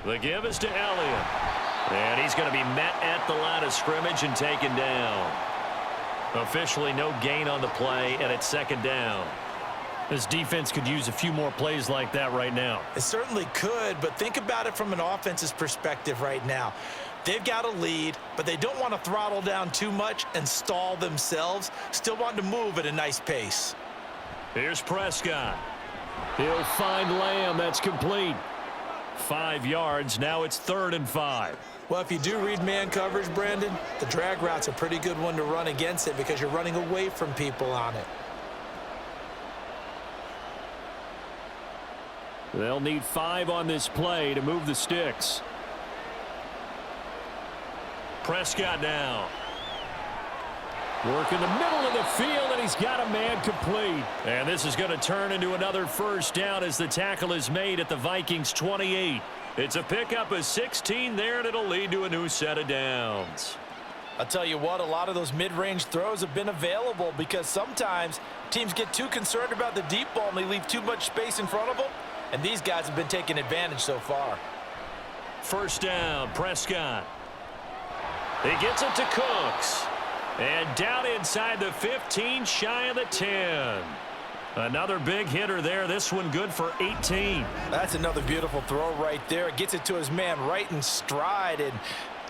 The give is to Elliott. And he's going to be met at the line of scrimmage and taken down. Officially no gain on the play, and it's second down. This defense could use a few more plays like that right now. It certainly could, but think about it from an offense's perspective right now. They've got a lead, but they don't want to throttle down too much and stall themselves. Still want to move at a nice pace. Here's Prescott. He'll find Lamb. That's complete. 5 yards. Now it's 3rd and 5. Well, if you do read man coverage, Brandon, the drag route's a pretty good one to run against it because you're running away from people on it. They'll need 5 on this play to move the sticks. Prescott now. Work in the middle of the field, and he's got a man complete. And this is going to turn into another first down as the tackle is made at the Vikings 28. It's a pickup of 16 there, and it'll lead to a new set of downs. I'll tell you what, a lot of those mid-range throws have been available because sometimes teams get too concerned about the deep ball and they leave too much space in front of them, and these guys have been taking advantage so far. First down, Prescott. He gets it to Cooks. And down inside the 15, shy of the 10. Another big hitter there. This one good for 18. That's another beautiful throw right there. Gets it to his man right in stride. And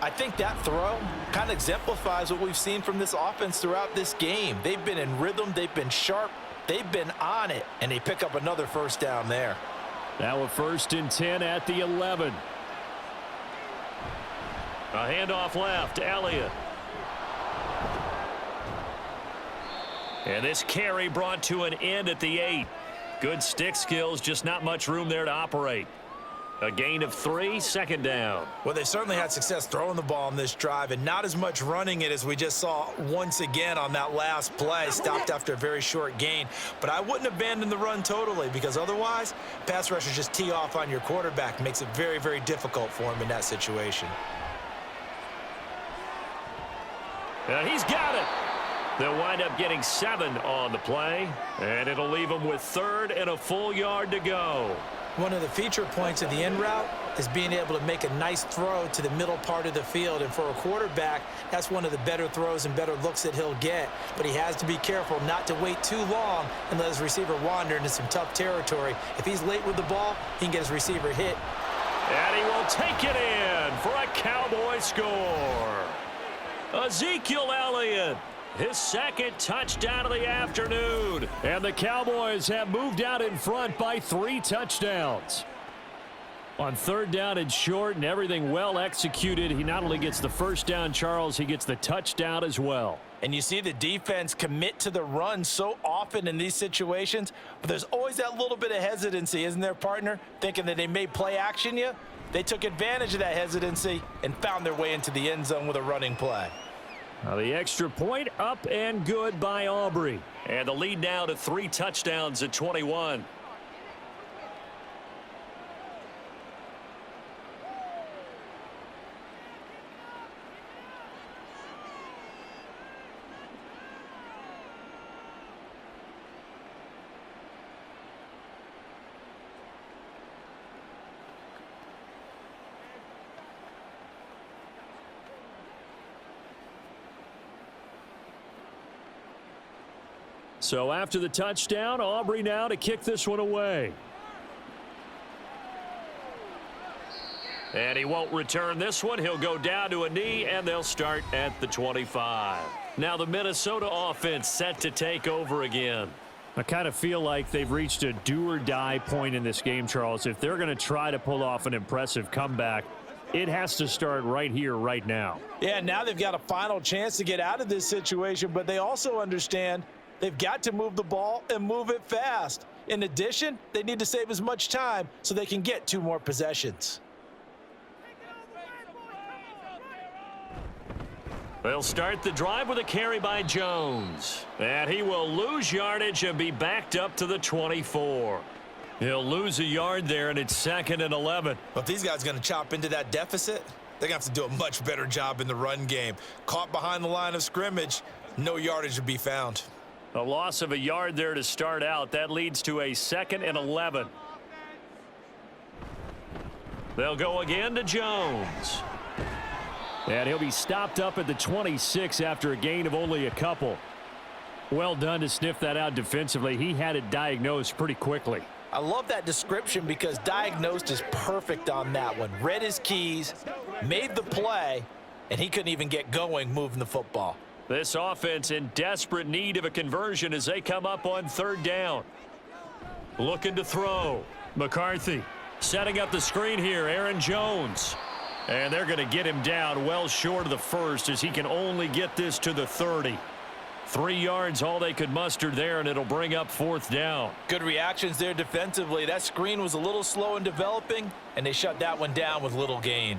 I think that throw kind of exemplifies what we've seen from this offense throughout this game. They've been in rhythm. They've been sharp. They've been on it. And they pick up another first down there. Now a 1st and 10 at the 11. A handoff left, Elliott. And this carry brought to an end at the 8. Good stick skills, just not much room there to operate. A gain of 3, second down. Well, they certainly had success throwing the ball on this drive and not as much running it as we just saw once again on that last play. Stopped after a very short gain. But I wouldn't abandon the run totally because otherwise, pass rushers just tee off on your quarterback. Makes it very, very difficult for him in that situation. And he's got it. They'll wind up getting 7 on the play, and it'll leave them with 3rd and a full yard to go. One of the feature points of the in route is being able to make a nice throw to the middle part of the field. And for a quarterback, that's one of the better throws and better looks that he'll get. But he has to be careful not to wait too long and let his receiver wander into some tough territory. If he's late with the ball, he can get his receiver hit. And he will take it in for a Cowboy score. Ezekiel Elliott, his 2nd touchdown of the afternoon. And the Cowboys have moved out in front by 3 touchdowns. On 3rd down and short and everything well executed, he not only gets the first down, Charles, he gets the touchdown as well. And you see the defense commit to the run so often in these situations, but there's always that little bit of hesitancy, isn't there, partner? Thinking that they may play action you. They took advantage of that hesitancy and found their way into the end zone with a running play. Now the extra point up and good by Aubrey. And the lead now to 3 touchdowns at 21. So after the touchdown, Aubrey now to kick this one away. And he won't return this one. He'll go down to a knee, and they'll start at the 25. Now the Minnesota offense set to take over again. I kind of feel like they've reached a do-or-die point in this game, Charles. If they're going to try to pull off an impressive comeback, it has to start right here, right now. Yeah, now they've got a final chance to get out of this situation, but they also understand they've got to move the ball and move it fast. In addition, they need to save as much time so they can get 2 more possessions. They'll start the drive with a carry by Jones. And he will lose yardage and be backed up to the 24. He'll lose a yard there, and it's 2nd and 11. Well, if these guys are going to chop into that deficit, they're going to have to do a much better job in the run game. Caught behind the line of scrimmage, no yardage to be found. A loss of a yard there to start out. That leads to a 2nd and 11. They'll go again to Jones. And he'll be stopped up at the 26 after a gain of only a couple. Well done to sniff that out defensively. He had it diagnosed pretty quickly. I love that description because diagnosed is perfect on that one. Read his keys, made the play, and he couldn't even get going moving the football. This offense in desperate need of a conversion as they come up on 3rd down. Looking to throw. McCarthy setting up the screen here. Aaron Jones. And they're going to get him down well short of the first as he can only get this to the 30. 3 yards all they could muster there, and it'll bring up 4th down. Good reactions there defensively. That screen was a little slow in developing, and they shut that one down with little gain.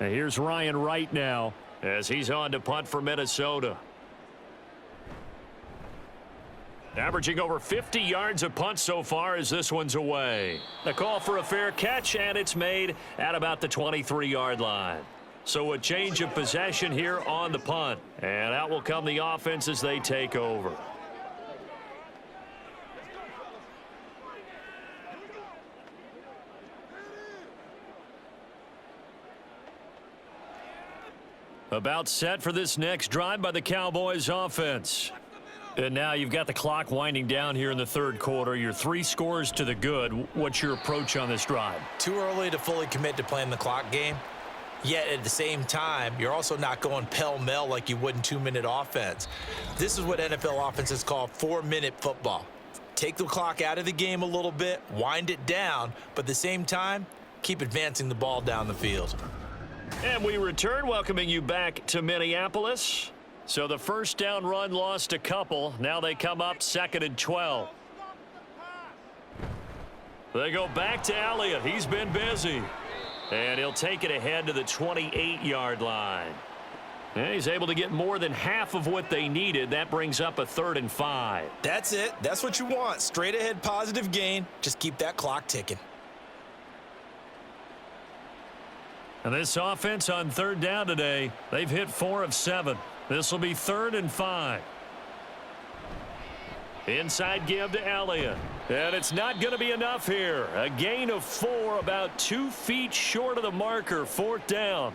And here's Ryan Wright now as he's on to punt for Minnesota. Averaging over 50 yards a punt so far as this one's away. The call for a fair catch, and it's made at about the 23-yard line. So a change of possession here on the punt. And out will come the offense as they take over. About set for this next drive by the Cowboys offense. And now you've got the clock winding down here in the 3rd quarter. You're 3 scores to the good. What's your approach on this drive? Too early to fully commit to playing the clock game. Yet at the same time, you're also not going pell-mell like you would in 2-minute offense. This is what NFL offenses call 4-minute football. Take the clock out of the game a little bit, wind it down, but at the same time, keep advancing the ball down the field. And we return, welcoming you back to Minneapolis. So the 1st down run lost a couple. Now they come up 2nd and 12. They go back to Elliott. He's been busy. And he'll take it ahead to the 28-yard line. And he's able to get more than half of what they needed. That brings up a 3rd and 5. That's it. That's what you want. Straight ahead positive gain. Just keep that clock ticking. And this offense on 3rd down today, they've hit 4 of 7. This will be 3rd and 5. Inside give to Elliott. And it's not going to be enough here. A gain of 4, about 2 feet short of the marker, 4th down.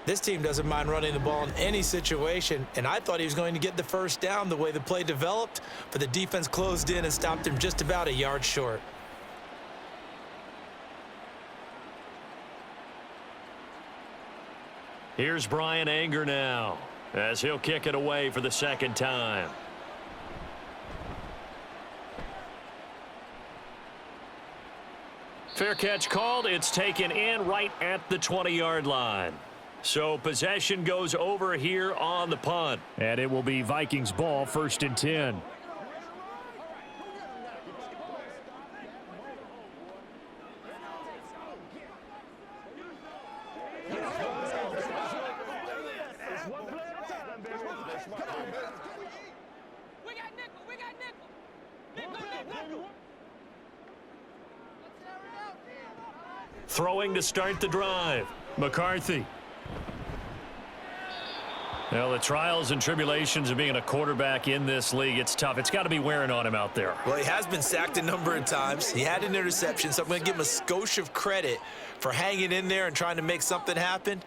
This team doesn't mind running the ball in any situation, and I thought he was going to get the 1st down the way the play developed, but the defense closed in and stopped him just about a yard short. Here's Brian Anger now as he'll kick it away for the 2nd time. Fair catch called. It's taken in right at the 20-yard line. So possession goes over here on the punt. And it will be Vikings ball, 1st and 10. Throwing to start the drive. McCarthy. Well, the trials and tribulations of being a quarterback in this league, it's tough. It's got to be wearing on him out there. Well, he has been sacked a number of times. He had an interception, so I'm going to give him a skosh of credit for hanging in there and trying to make something happen,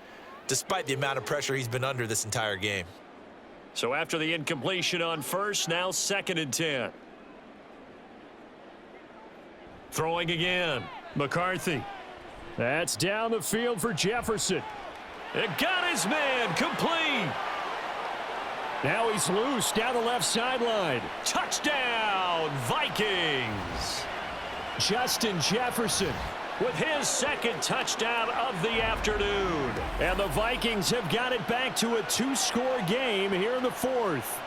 despite the amount of pressure he's been under this entire game. So after the incompletion on 1st, now 2nd and 10. Throwing again. McCarthy. That's down the field for Jefferson. It got his man complete. Now he's loose down the left sideline. Touchdown, Vikings. Justin Jefferson with his 2nd touchdown of the afternoon. And the Vikings have got it back to a 2-score game here in the 4th.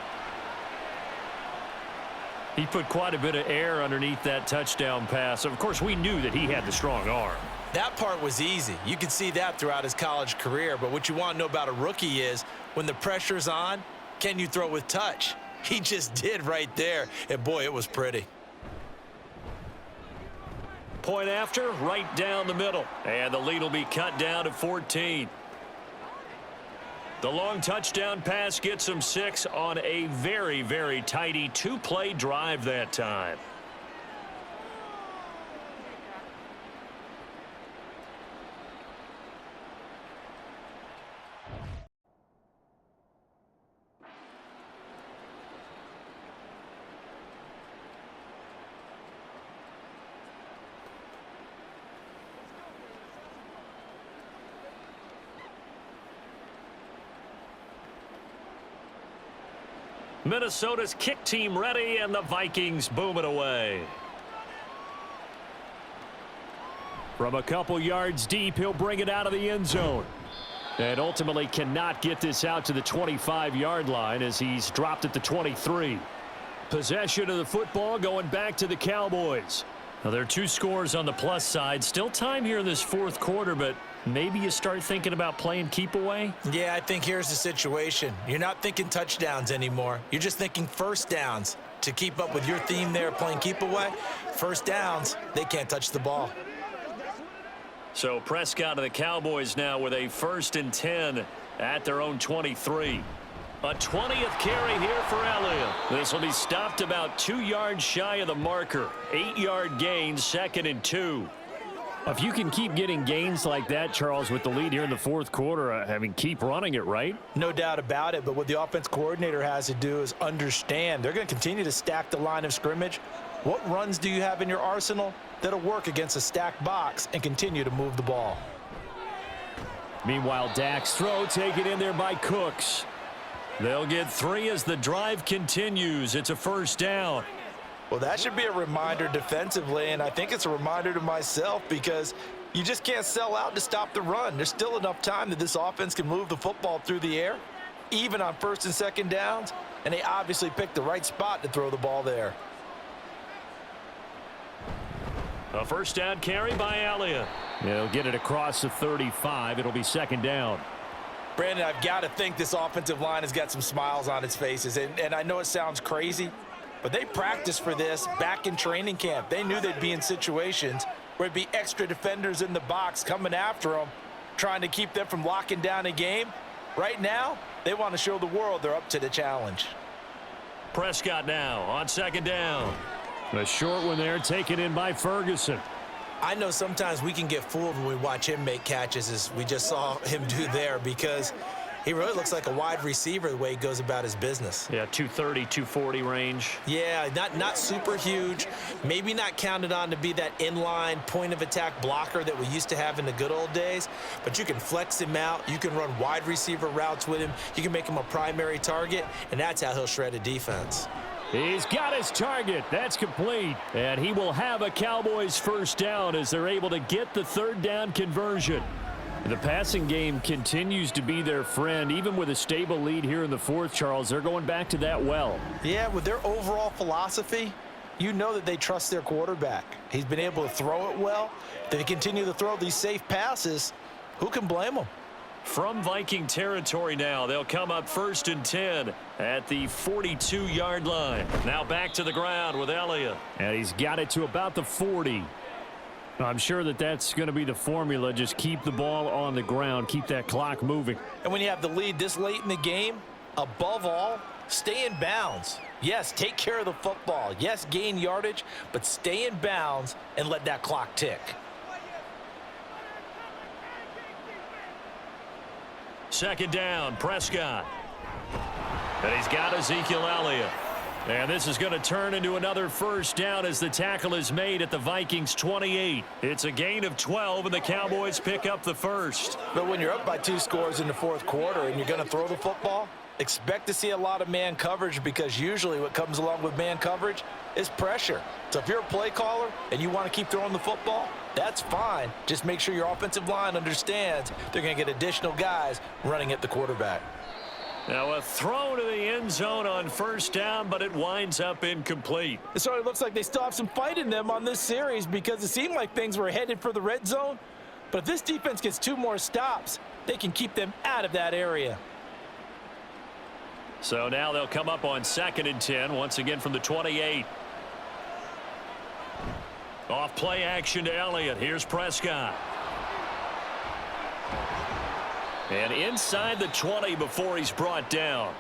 He put quite a bit of air underneath that touchdown pass. Of course, we knew that he had the strong arm. That part was easy. You could see that throughout his college career. But what you want to know about a rookie is when the pressure's on, can you throw with touch? He just did right there. And, boy, it was pretty. Point after, right down the middle. And the lead will be cut down to 14. The long touchdown pass gets him 6 on a very, very tidy 2-play drive that time. Minnesota's kick team ready, and the Vikings boom it away. From a couple yards deep, he'll bring it out of the end zone. And ultimately cannot get this out to the 25-yard line as he's dropped at the 23. Possession of the football going back to the Cowboys. Now, there are 2 scores on the plus side. Still time here in this fourth quarter, but maybe you start thinking about playing keep away? Yeah, I think here's the situation. You're not thinking touchdowns anymore. You're just thinking first downs. To keep up with your theme there, playing keep away, first downs, they can't touch the ball. So Prescott and the Cowboys now with a 1st and 10 at their own 23. A 20th carry here for Elliott. This will be stopped about 2 yards shy of the marker. 8-yard gain, 2nd and 2. If you can keep getting gains like that, Charles, with the lead here in the fourth quarter, I mean, keep running it, right? No doubt about it, but what the offense coordinator has to do is understand they're going to continue to stack the line of scrimmage. What runs do you have in your arsenal that'll work against a stacked box and continue to move the ball? Meanwhile, Dak's throw taken in there by Cooks. They'll get 3 as the drive continues. It's a 1st down. Well, that should be a reminder defensively, and I think it's a reminder to myself because you just can't sell out to stop the run. There's still enough time that this offense can move the football through the air, even on 1st and 2nd downs, and they obviously picked the right spot to throw the ball there. A 1st down carry by Elliott. They'll get it across the 35. It'll be 2nd down. Brandon, I've got to think this offensive line has got some smiles on its faces, and I know it sounds crazy, but they practiced for this back in training camp. They knew they'd be in situations where it'd be extra defenders in the box coming after them, trying to keep them from locking down a game. Right now, they want to show the world they're up to the challenge. Prescott now on 2nd down. A short one there, taken in by Ferguson. I know sometimes we can get fooled when we watch him make catches, as we just saw him do there, because he really looks like a wide receiver the way he goes about his business. Yeah, 230, 240 range. Yeah, not super huge. Maybe not counted on to be that inline point-of-attack blocker that we used to have in the good old days, but you can flex him out. You can run wide receiver routes with him. You can make him a primary target, and that's how he'll shred a defense. He's got his target. That's complete. And he will have a Cowboys 1st down as they're able to get the 3rd down conversion. The passing game continues to be their friend. Even with a stable lead here in the fourth, Charles, they're going back to that well. Yeah, with their overall philosophy, you know that they trust their quarterback. He's been able to throw it well. They continue to throw these safe passes. Who can blame them? From Viking territory now, they'll come up 1st and 10 at the 42-yard line. Now back to the ground with Elliott. And he's got it to about the 40. I'm sure that that's going to be the formula. Just keep the ball on the ground, keep that clock moving. And when you have the lead this late in the game, above all, stay in bounds. Yes, take care of the football. Yes, gain yardage, but stay in bounds and let that clock tick. 2nd down, Prescott. And he's got Ezekiel Elliott. And this is going to turn into another 1st down as the tackle is made at the Vikings 28. It's a gain of 12, and the Cowboys pick up the 1st. But when you're up by 2 scores in the fourth quarter and you're going to throw the football, expect to see a lot of man coverage, because usually what comes along with man coverage is pressure. So if you're a play caller and you want to keep throwing the football, that's fine. Just make sure your offensive line understands they're going to get additional guys running at the quarterback. Now a throw to the end zone on 1st down, but it winds up incomplete. It sort of looks like they still have some fight in them on this series, because it seemed like things were headed for the red zone. But if this defense gets 2 more stops, they can keep them out of that area. So now they'll come up on 2nd and 10, once again from the 28. Off play action to Elliott. Here's Prescott. And inside the 20 before he's brought down.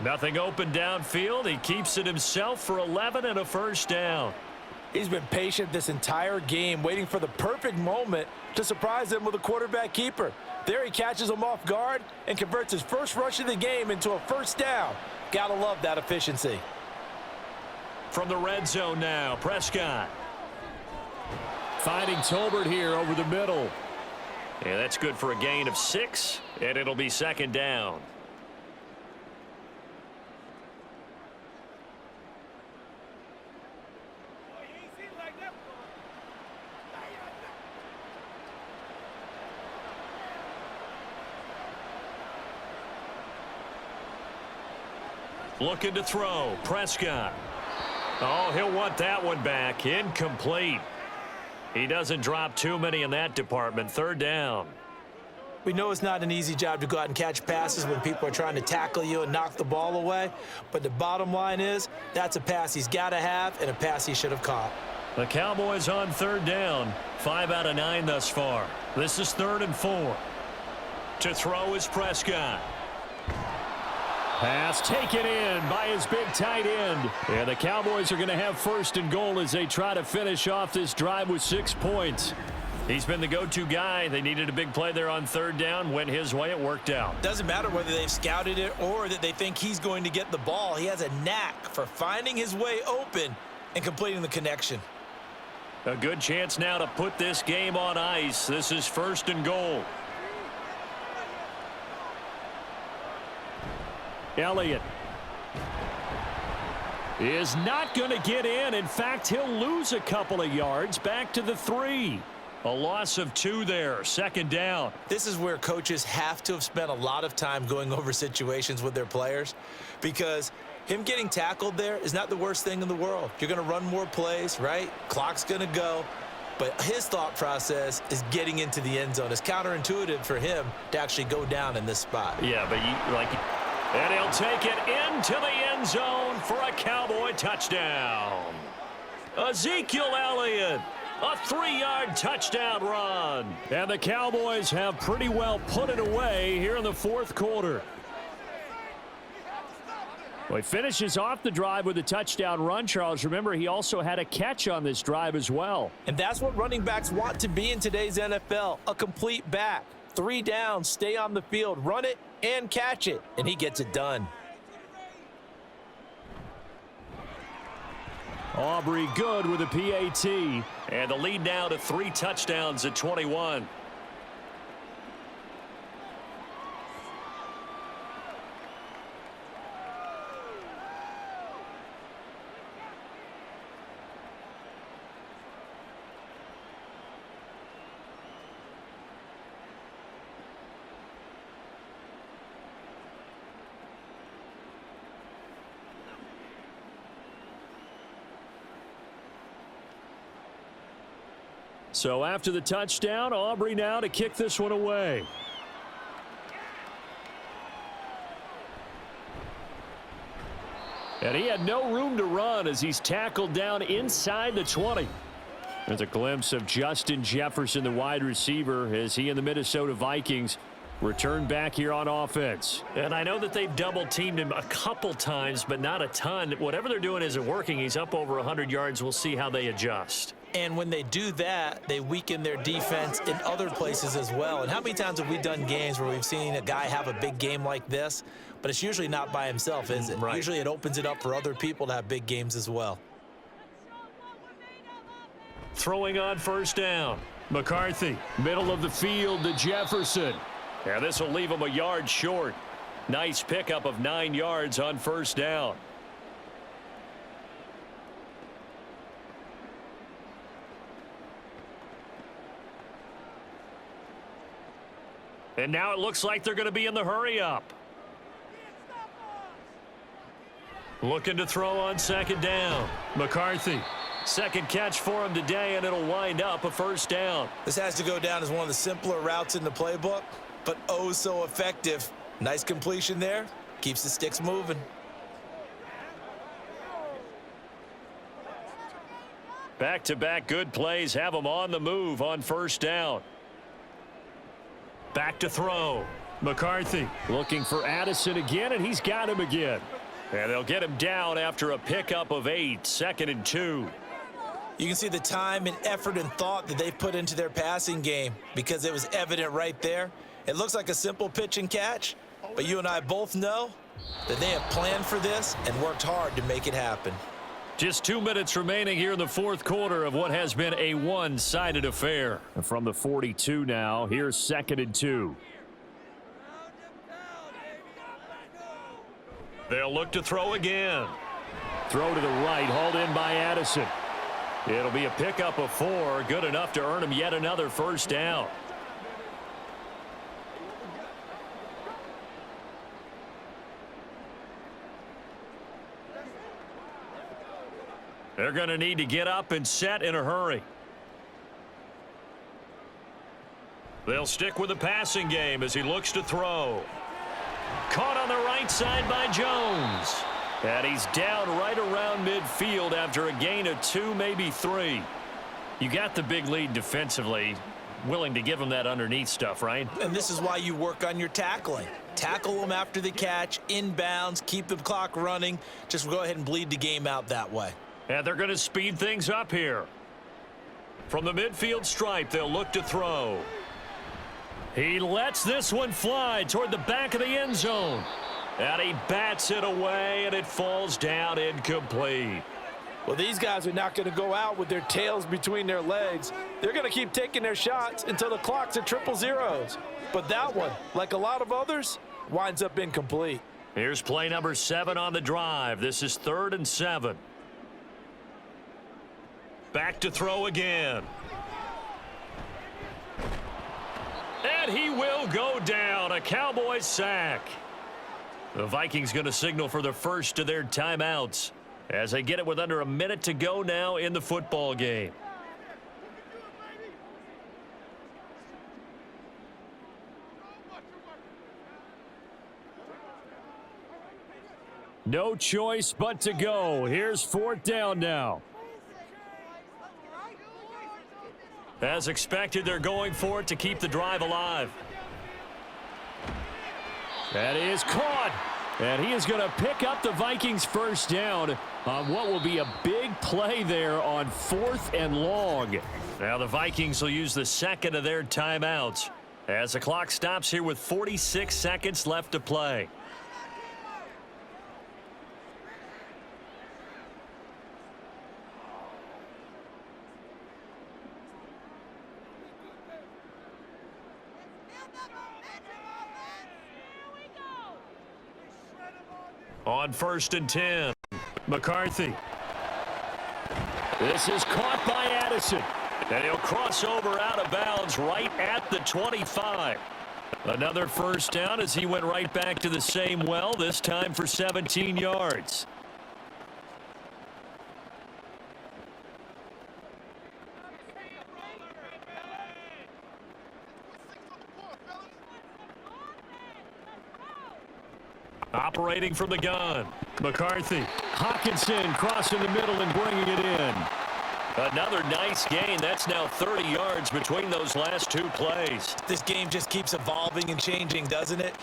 Nothing open downfield. He keeps it himself for 11 and a first down. He's been patient this entire game, waiting for the perfect moment to surprise him with a quarterback keeper. There he catches him off guard and converts his first rush of the game into a first down. Gotta love that efficiency. From the red zone now, Prescott. Finding Tolbert here over the middle. And that's good for a gain of 6, and it'll be second down. Looking to throw, Prescott. Oh, he'll want that one back. Incomplete. He doesn't drop too many in that department. Third down. We know it's not an easy job to go out and catch passes when people are trying to tackle you and knock the ball away. But the bottom line is that's a pass he's got to have and a pass he should have caught. The Cowboys on third down. 5 out of 9 thus far. This is 3rd and 4. To throw is Prescott. Pass taken in by his big tight end. And the Cowboys are going to have 1st and goal as they try to finish off this drive with 6 points. He's been the go-to guy. They needed a big play there on third down. Went his way. It worked out. Doesn't matter whether they've scouted it or that they think he's going to get the ball. He has a knack for finding his way open and completing the connection. A good chance now to put this game on ice. This is 1st and goal. Elliott is not going to get in. In fact, he'll lose a couple of yards back to the 3. A loss of 2 there. Second down. This is where coaches have to have spent a lot of time going over situations with their players, because him getting tackled there is not the worst thing in the world. You're going to run more plays, right? Clock's going to go. But his thought process is getting into the end zone. It's counterintuitive for him to actually go down in this spot. Yeah, but and he'll take it into the end zone for a Cowboy touchdown. Ezekiel Elliott, a 3-yard touchdown run. And the Cowboys have pretty well put it away here in the 4th quarter. Well, he finishes off the drive with a touchdown run, Charles. Remember, he also had a catch on this drive as well. And that's what running backs want to be in today's NFL, a complete back. 3 downs, stay on the field, run it, and catch it, and he gets it done. Aubrey good with a PAT. And the lead now to 3 touchdowns at 21. So after the touchdown, Aubrey now to kick this one away. And he had no room to run as he's tackled down inside the 20. There's a glimpse of Justin Jefferson, the wide receiver, as he and the Minnesota Vikings return back here on offense. And I know that they've double-teamed him a couple times, but not a ton. Whatever they're doing isn't working. He's up over 100 yards. We'll see how they adjust. And when they do that, they weaken their defense in other places as well. And how many times have we done games where we've seen a guy have a big game like this, but it's usually not by himself, is it? Right. Usually it opens it up for other people to have big games as well. Throwing on first down. McCarthy, middle of the field to Jefferson. Yeah, this will leave him a yard short. Nice pickup of 9 yards on first down. And now it looks like they're going to be in the hurry-up. Looking to throw on second down. McCarthy. Second catch for him today, and it'll wind up a first down. This has to go down as one of the simpler routes in the playbook, but oh so effective. Nice completion there. Keeps the sticks moving. Back-to-back good plays have them on the move on first down. Back to throw. McCarthy looking for Addison again, and he's got him again. And they'll get him down after a pickup of 8, 2nd and 2. You can see the time and effort and thought that they've put into their passing game because it was evident right there. It looks like a simple pitch and catch, but you and I both know that they have planned for this and worked hard to make it happen. Just 2 minutes remaining here in the fourth quarter of what has been a one-sided affair. And from the 42 now, here's 2nd and 2. They'll look to throw again. Throw to the right, hauled in by Addison. It'll be a pickup of 4, good enough to earn him yet another first down. They're going to need to get up and set in a hurry. They'll stick with the passing game as he looks to throw. Caught on the right side by Jones. And he's down right around midfield after a gain of 2, maybe 3. You got the big lead defensively. Willing to give him that underneath stuff, right? And this is why you work on your tackling. Tackle them after the catch, inbounds, keep the clock running. Just go ahead and bleed the game out that way. And they're going to speed things up here. From the midfield stripe, they'll look to throw. He lets this one fly toward the back of the end zone. And he bats it away, and it falls down incomplete. Well, these guys are not going to go out with their tails between their legs. They're going to keep taking their shots until the clock's at 000. But that one, like a lot of others, winds up incomplete. Here's play number 7 on the drive. This is 3rd and 7. Back to throw again. And he will go down. A Cowboys sack. The Vikings going to signal for the first of their timeouts as they get it with under a minute to go now in the football game. No choice but to go. Here's 4th down now. As expected, they're going for it to keep the drive alive. That is caught. And he is going to pick up the Vikings first down on what will be a big play there on 4th and long. Now the Vikings will use the second of their timeouts as the clock stops here with 46 seconds left to play. On 1st and 10, McCarthy. This is caught by Addison. And he'll cross over out of bounds right at the 25. Another first down as he went right back to the same well, this time for 17 yards. Operating from the gun, McCarthy. Hawkinson crossing the middle and bringing it in. Another nice gain. That's now 30 yards between those last 2 plays. This game just keeps evolving and changing, doesn't it?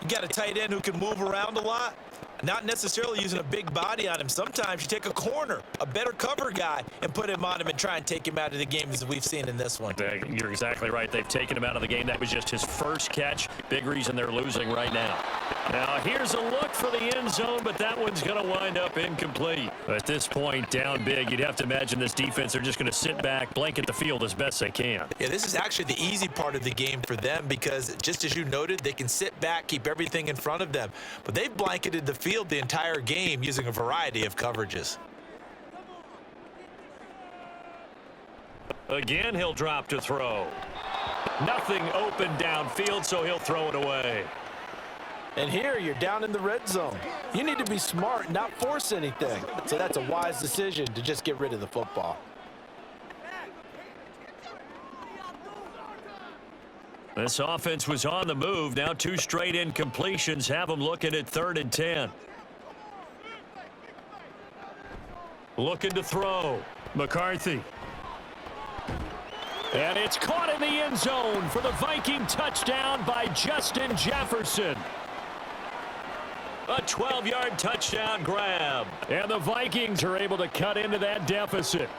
You got a tight end who can move around a lot. Not necessarily using a big body on him. Sometimes you take a corner, a better cover guy, and put him on him and try and take him out of the game as we've seen in this one. You're exactly right. They've taken him out of the game. That was just his first catch. Big reason they're losing right now. Now here's a look for the end zone, but that one's going to wind up incomplete. At this point, down big, you'd have to imagine this defense are just going to sit back, blanket the field as best they can. Yeah, this is actually the easy part of the game for them because just as you noted, they can sit back, keep everything in front of them. But they've blanketed the field the entire game using a variety of coverages. Again, he'll drop to throw. Nothing open downfield, so he'll throw it away. And here you're down in the red zone. You need to be smart, not force anything. So that's a wise decision to just get rid of the football. This offense was on the move. Now 2 straight incompletions have them looking at 3rd and 10. Looking to throw. McCarthy. And it's caught in the end zone for the Viking touchdown by Justin Jefferson. A 12-yard touchdown grab. And the Vikings are able to cut into that deficit.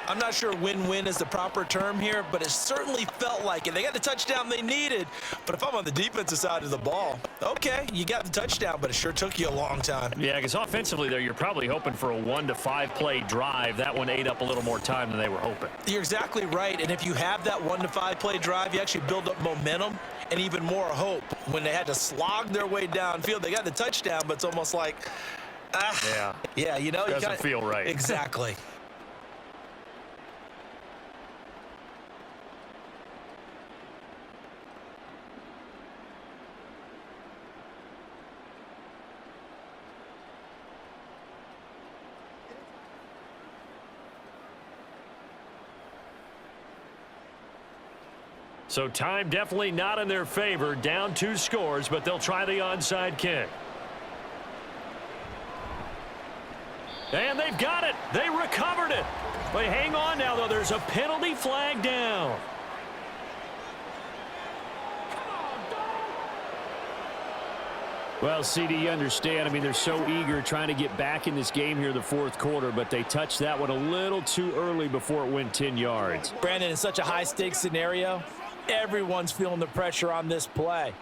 I'm not sure win-win is the proper term here, but it certainly felt like it. They got the touchdown they needed, but if I'm on the defensive side of the ball, okay, you got the touchdown, but it sure took you a long time. Yeah, because offensively there, you're probably hoping for a 1 to 5 play drive. That one ate up a little more time than they were hoping. You're exactly right, and if you have that 1 to 5 play drive, you actually build up momentum and even more hope. When they had to slog their way downfield, they got the touchdown, but it's almost like, yeah, you know, doesn't feel right. Exactly. So time definitely not in their favor. Down 2 scores, but they'll try the onside kick. And they've got it. They recovered it. But hang on now, though. There's a penalty flag down. Well, CD, you understand. I mean, they're so eager trying to get back in this game here in the fourth quarter, but they touched that one a little too early before it went 10 yards. Brandon, in such a high-stakes scenario, everyone's feeling the pressure on this play.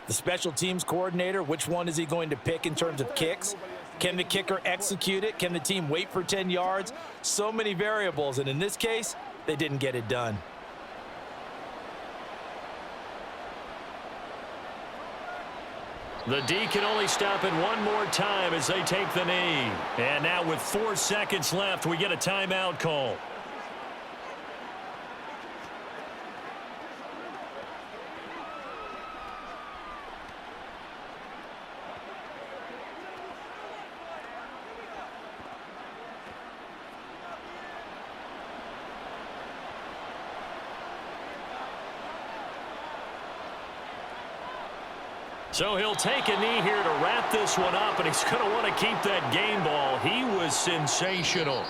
The special teams coordinator, which one is he going to pick in terms of kicks? Can the kicker execute it? Can the team wait for 10 yards? So many variables, and in this case, they didn't get it done. The D can only stop it one more time as they take the knee. And now with 4 seconds left, we get a timeout call. So he'll take a knee here to wrap this one up, and he's going to want to keep that game ball. He was sensational.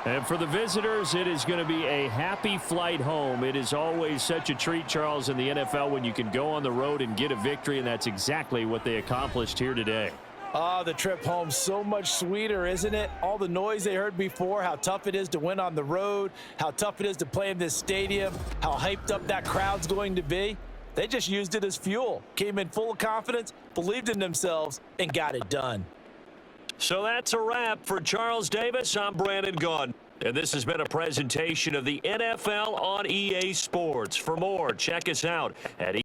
And for the visitors, it is going to be a happy flight home. It is always such a treat, Charles, in the NFL when you can go on the road and get a victory, and that's exactly what they accomplished here today. Oh, the trip home, so much sweeter, isn't it? All the noise they heard before, how tough it is to win on the road, how tough it is to play in this stadium, how hyped up that crowd's going to be. They just used it as fuel, came in full of confidence, believed in themselves, and got it done. So that's a wrap for Charles Davis. I'm Brandon Gaudin. And this has been a presentation of the NFL on EA Sports. For more, check us out at